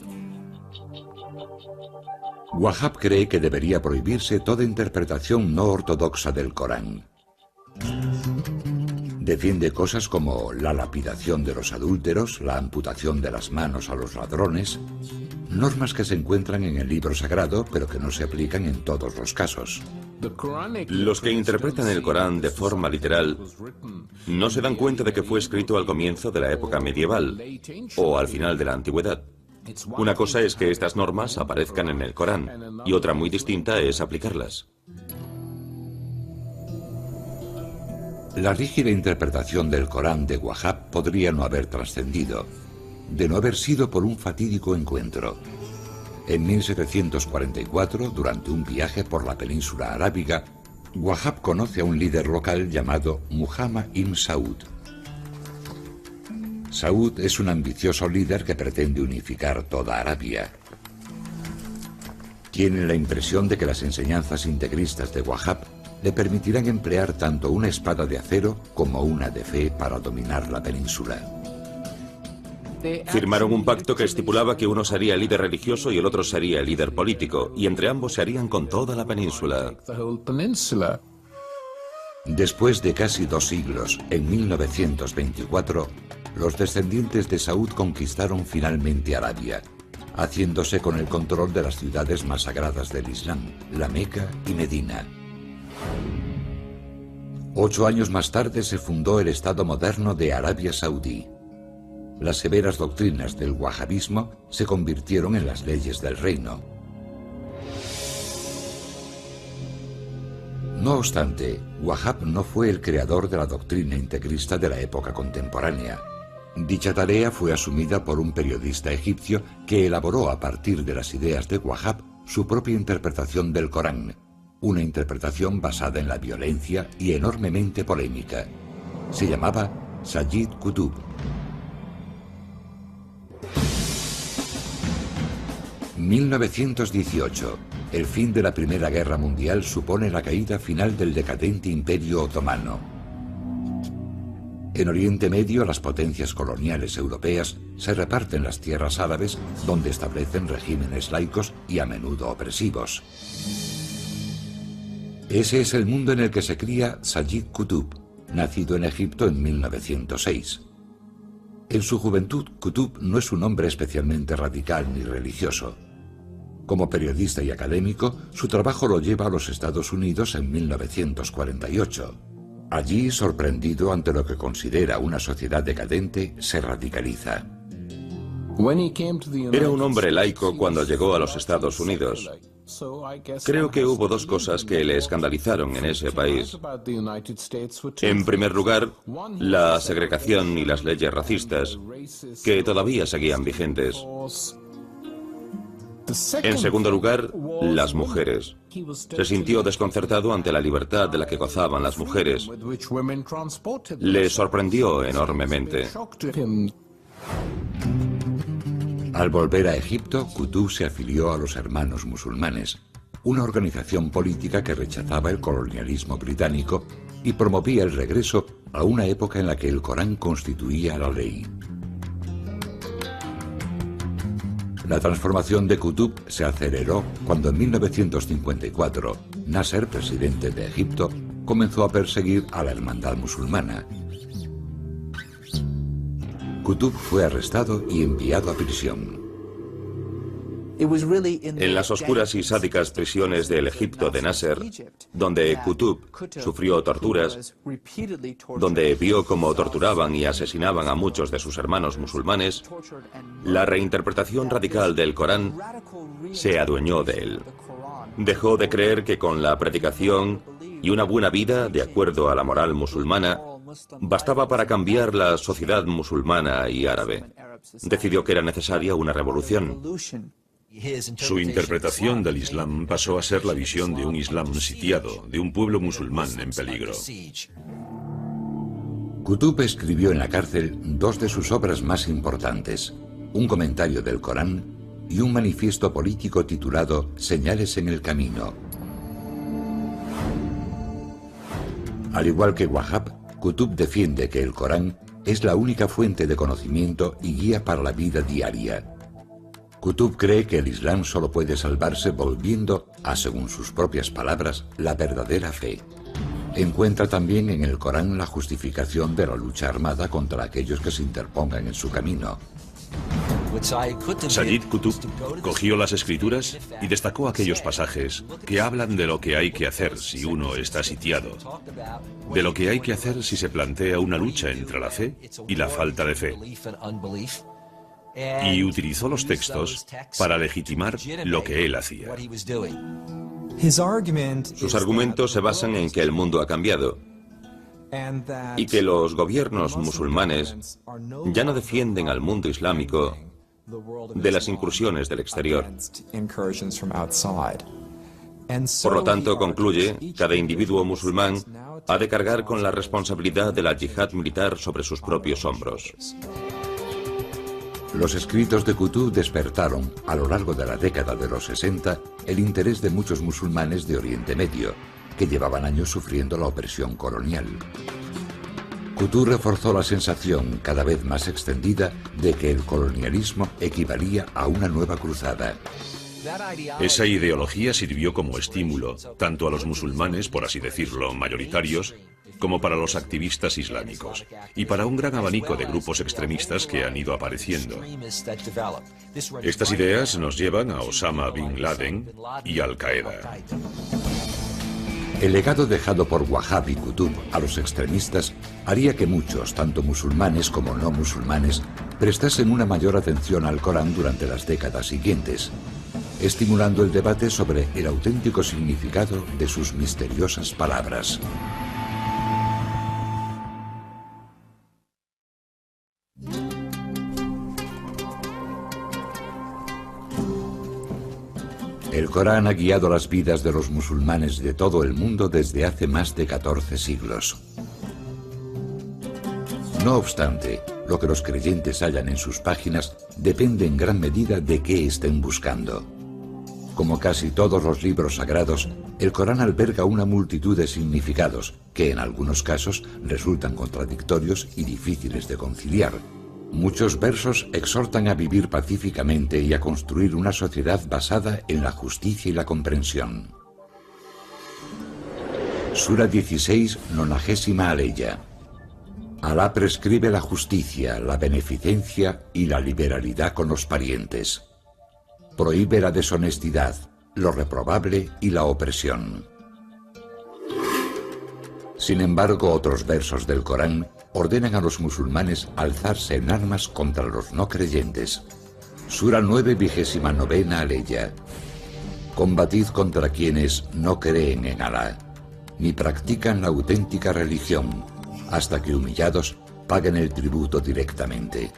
Wahhab cree que debería prohibirse toda interpretación no ortodoxa del Corán. Defiende cosas como la lapidación de los adúlteros, la amputación de las manos a los ladrones, normas que se encuentran en el libro sagrado pero que no se aplican en todos los casos. Los que interpretan el Corán de forma literal no se dan cuenta de que fue escrito al comienzo de la época medieval o al final de la antigüedad. Una cosa es que estas normas aparezcan en el Corán y otra muy distinta es aplicarlas. La rígida interpretación del Corán de Wahhab podría no haber trascendido, de no haber sido por un fatídico encuentro. En 1744, durante un viaje por la península arábiga, Wahhab conoce a un líder local llamado Muhammad ibn Saud. Saud es un ambicioso líder que pretende unificar toda Arabia. Tiene la impresión de que las enseñanzas integristas de Wahhab le permitirán emplear tanto una espada de acero como una de fe para dominar la península. Firmaron un pacto que estipulaba que uno sería el líder religioso y el otro sería el líder político, y entre ambos se harían con toda la península. Después de casi 2 siglos, en 1924, los descendientes de Saud conquistaron finalmente Arabia, haciéndose con el control de las ciudades más sagradas del Islam, la Meca y Medina. 8 años más tarde se fundó el Estado moderno de Arabia Saudí. Las severas doctrinas del wahabismo se convirtieron en las leyes del reino. No obstante, Wahhab no fue el creador de la doctrina integrista de la época contemporánea. Dicha tarea fue asumida por un periodista egipcio que elaboró a partir de las ideas de Wahhab su propia interpretación del Corán, una interpretación basada en la violencia y enormemente polémica. Se llamaba Sayyid Qutb. 1918. El fin de la Primera Guerra Mundial supone la caída final del decadente Imperio Otomano. En Oriente Medio, las potencias coloniales europeas se reparten las tierras árabes, donde establecen regímenes laicos y a menudo opresivos. Ese es el mundo en el que se cría Sayyid Qutb, nacido en Egipto en 1906. En su juventud, Qutb no es un hombre especialmente radical ni religioso. Como periodista y académico, su trabajo lo lleva a los Estados Unidos en 1948. Allí, sorprendido ante lo que considera una sociedad decadente, se radicaliza. Era un hombre laico cuando llegó a los Estados Unidos. Creo que hubo 2 cosas que le escandalizaron en ese país. En primer lugar, la segregación y las leyes racistas, que todavía seguían vigentes. En segundo lugar, las mujeres. Se sintió desconcertado ante la libertad de la que gozaban las mujeres. Le sorprendió enormemente. Al volver a Egipto, Qutb se afilió a los Hermanos Musulmanes, una organización política que rechazaba el colonialismo británico y promovía el regreso a una época en la que el Corán constituía la ley. La transformación de Qutb se aceleró cuando en 1954 Nasser, presidente de Egipto, comenzó a perseguir a la hermandad musulmana. Qutb fue arrestado y enviado a prisión. En las oscuras y sádicas prisiones del Egipto de Nasser, donde Qutb sufrió torturas, donde vio cómo torturaban y asesinaban a muchos de sus hermanos musulmanes, la reinterpretación radical del Corán se adueñó de él. Dejó de creer que con la predicación y una buena vida, de acuerdo a la moral musulmana, bastaba para cambiar la sociedad musulmana y árabe. Decidió que era necesaria una revolución. Su interpretación del Islam pasó a ser la visión de un Islam sitiado, de un pueblo musulmán en peligro. Qutb escribió en la cárcel 2 de sus obras más importantes, un comentario del Corán y un manifiesto político titulado Señales en el Camino. Al igual que Wahhab, Qutb defiende que el Corán es la única fuente de conocimiento y guía para la vida diaria. Qutb cree que el Islam solo puede salvarse volviendo a, según sus propias palabras, la verdadera fe. Encuentra también en el Corán la justificación de la lucha armada contra aquellos que se interpongan en su camino. Sayyid Qutb cogió las escrituras y destacó aquellos pasajes que hablan de lo que hay que hacer si uno está sitiado, de lo que hay que hacer si se plantea una lucha entre la fe y la falta de fe. Y utilizó los textos para legitimar lo que él hacía. Sus argumentos se basan en que el mundo ha cambiado y que los gobiernos musulmanes ya no defienden al mundo islámico de las incursiones del exterior. Por lo tanto, concluye, cada individuo musulmán ha de cargar con la responsabilidad de la yihad militar sobre sus propios hombros. Los escritos de Qutb despertaron, a lo largo de la década de los 60, el interés de muchos musulmanes de Oriente Medio, que llevaban años sufriendo la opresión colonial. Qutb reforzó la sensación, cada vez más extendida, de que el colonialismo equivalía a una nueva cruzada. Esa ideología sirvió como estímulo, tanto a los musulmanes, por así decirlo, mayoritarios, como para los activistas islámicos, y para un gran abanico de grupos extremistas que han ido apareciendo. Estas ideas nos llevan a Osama Bin Laden y Al-Qaeda. El legado dejado por Wahhab y Qutb a los extremistas haría que muchos, tanto musulmanes como no musulmanes, prestasen una mayor atención al Corán durante las décadas siguientes, estimulando el debate sobre el auténtico significado de sus misteriosas palabras. El Corán ha guiado las vidas de los musulmanes de todo el mundo desde hace más de 14 siglos. No obstante, lo que los creyentes hallan en sus páginas depende en gran medida de qué estén buscando. Como casi todos los libros sagrados, el Corán alberga una multitud de significados que en algunos casos resultan contradictorios y difíciles de conciliar. Muchos versos exhortan a vivir pacíficamente y a construir una sociedad basada en la justicia y la comprensión. Sura 16, 90ª aleya. Alá prescribe la justicia, la beneficencia y la liberalidad con los parientes. Prohíbe la deshonestidad, lo reprobable y la opresión. Sin embargo, otros versos del Corán ordenan a los musulmanes alzarse en armas contra los no creyentes. Sura 9, 29ª aleya. Combatid contra quienes no creen en Alá, ni practican la auténtica religión, hasta que humillados paguen el tributo directamente.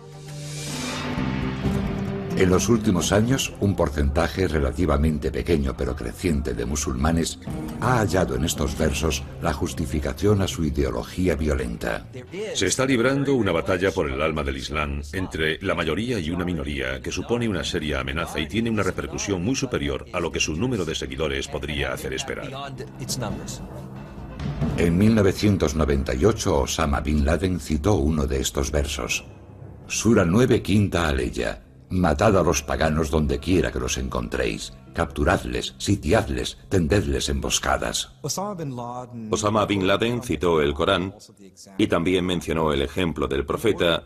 En los últimos años, un porcentaje relativamente pequeño pero creciente de musulmanes ha hallado en estos versos la justificación a su ideología violenta. Se está librando una batalla por el alma del Islam entre la mayoría y una minoría que supone una seria amenaza y tiene una repercusión muy superior a lo que su número de seguidores podría hacer esperar. En 1998, Osama Bin Laden citó uno de estos versos. Sura 9, 5ª aleya. Matad a los paganos donde quiera que los encontréis. Capturadles, sitiadles, tendedles emboscadas. Osama Bin Laden citó el Corán y también mencionó el ejemplo del profeta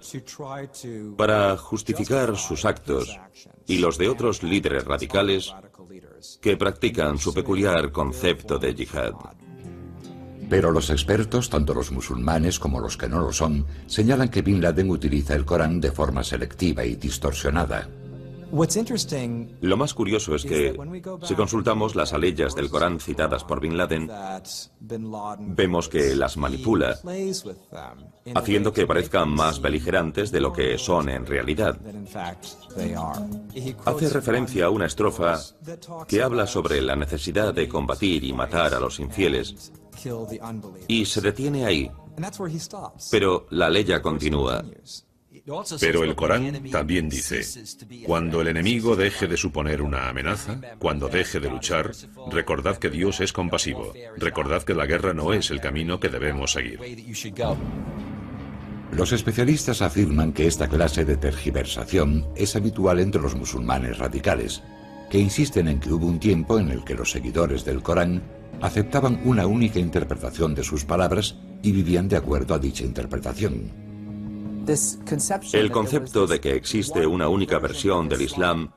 para justificar sus actos y los de otros líderes radicales que practican su peculiar concepto de yihad. Pero los expertos, tanto los musulmanes como los que no lo son, señalan que Bin Laden utiliza el Corán de forma selectiva y distorsionada. Lo más curioso es que, si consultamos las aleyas del Corán citadas por Bin Laden, vemos que las manipula, haciendo que parezcan más beligerantes de lo que son en realidad. Hace referencia a una estrofa que habla sobre la necesidad de combatir y matar a los infieles, y se detiene ahí, pero la aleya continúa. Pero el Corán también dice, cuando el enemigo deje de suponer una amenaza, cuando deje de luchar, recordad que Dios es compasivo, recordad que la guerra no es el camino que debemos seguir. Los especialistas afirman que esta clase de tergiversación es habitual entre los musulmanes radicales, que insisten en que hubo un tiempo en el que los seguidores del Corán aceptaban una única interpretación de sus palabras y vivían de acuerdo a dicha interpretación. El concepto de que existe una única versión del Islam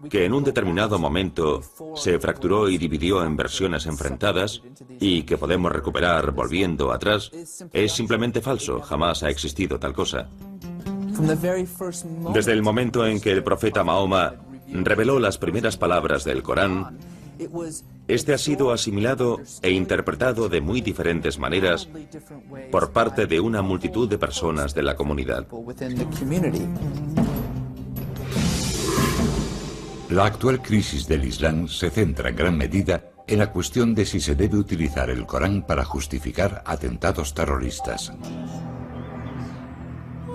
que en un determinado momento se fracturó y dividió en versiones enfrentadas y que podemos recuperar volviendo atrás, es simplemente falso, jamás ha existido tal cosa. Desde el momento en que el profeta Mahoma reveló las primeras palabras del Corán, este ha sido asimilado e interpretado de muy diferentes maneras por parte de una multitud de personas de la comunidad. La actual crisis del Islam se centra en gran medida en la cuestión de si se debe utilizar el Corán para justificar atentados terroristas.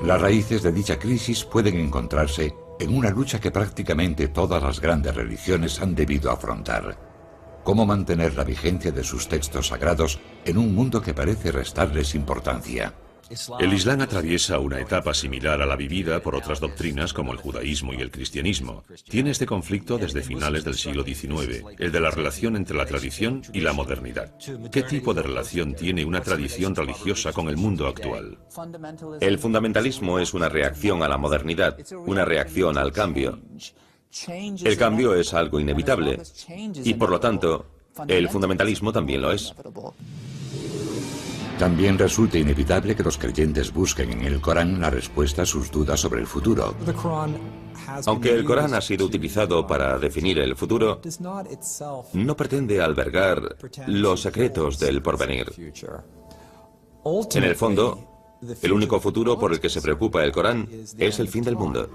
Las raíces de dicha crisis pueden encontrarse en una lucha que prácticamente todas las grandes religiones han debido afrontar: cómo mantener la vigencia de sus textos sagrados en un mundo que parece restarles importancia. El Islam atraviesa una etapa similar a la vivida por otras doctrinas como el judaísmo y el cristianismo. Tiene este conflicto desde finales del siglo XIX, el de la relación entre la tradición y la modernidad. ¿Qué tipo de relación tiene una tradición religiosa con el mundo actual? El fundamentalismo es una reacción a la modernidad, una reacción al cambio. El cambio es algo inevitable y, por lo tanto, el fundamentalismo también lo es. También resulta inevitable que los creyentes busquen en el Corán la respuesta a sus dudas sobre el futuro. Aunque el Corán ha sido utilizado para definir el futuro, no pretende albergar los secretos del porvenir. En el fondo, el único futuro por el que se preocupa el Corán es el fin del mundo.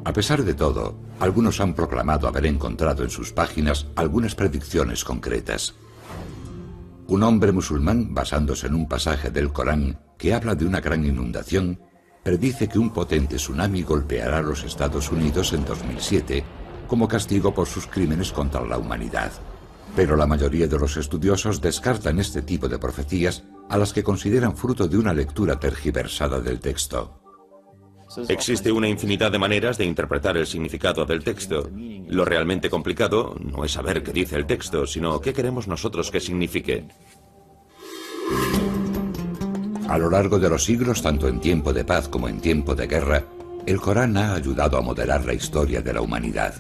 A pesar de todo, algunos han proclamado haber encontrado en sus páginas algunas predicciones concretas. Un hombre musulmán, basándose en un pasaje del Corán que habla de una gran inundación, predice que un potente tsunami golpeará a los Estados Unidos en 2007 como castigo por sus crímenes contra la humanidad. Pero la mayoría de los estudiosos descartan este tipo de profecías, a las que consideran fruto de una lectura tergiversada del texto. Existe una infinidad de maneras de interpretar el significado del texto. Lo realmente complicado no es saber qué dice el texto, sino qué queremos nosotros que signifique. A lo largo de los siglos, tanto en tiempo de paz como en tiempo de guerra, el Corán ha ayudado a modelar la historia de la humanidad.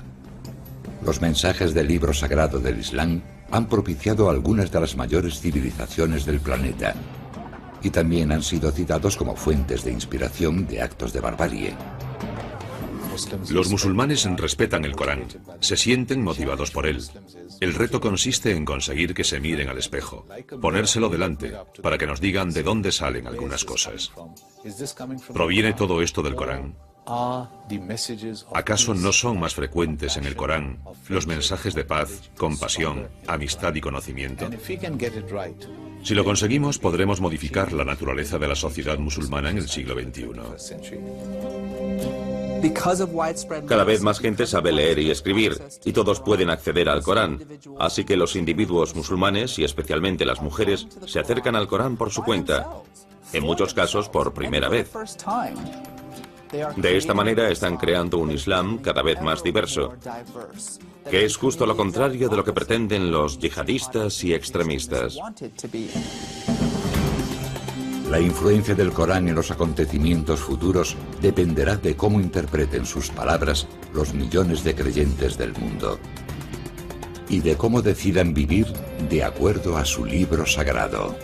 Los mensajes del libro sagrado del Islam han propiciado algunas de las mayores civilizaciones del planeta, y también han sido citados como fuentes de inspiración de actos de barbarie. Los musulmanes respetan el Corán, se sienten motivados por él. El reto consiste en conseguir que se miren al espejo, ponérselo delante, para que nos digan de dónde salen algunas cosas. ¿Proviene todo esto del Corán? ¿Acaso no son más frecuentes en el Corán los mensajes de paz, compasión, amistad y conocimiento? Si lo conseguimos, podremos modificar la naturaleza de la sociedad musulmana en el siglo XXI. Cada vez más gente sabe leer y escribir, y todos pueden acceder al Corán. Así que los individuos musulmanes, y especialmente las mujeres, se acercan al Corán por su cuenta, en muchos casos por primera vez. De esta manera están creando un Islam cada vez más diverso, que es justo lo contrario de lo que pretenden los yihadistas y extremistas. La influencia del Corán en los acontecimientos futuros dependerá de cómo interpreten sus palabras los millones de creyentes del mundo y de cómo decidan vivir de acuerdo a su libro sagrado.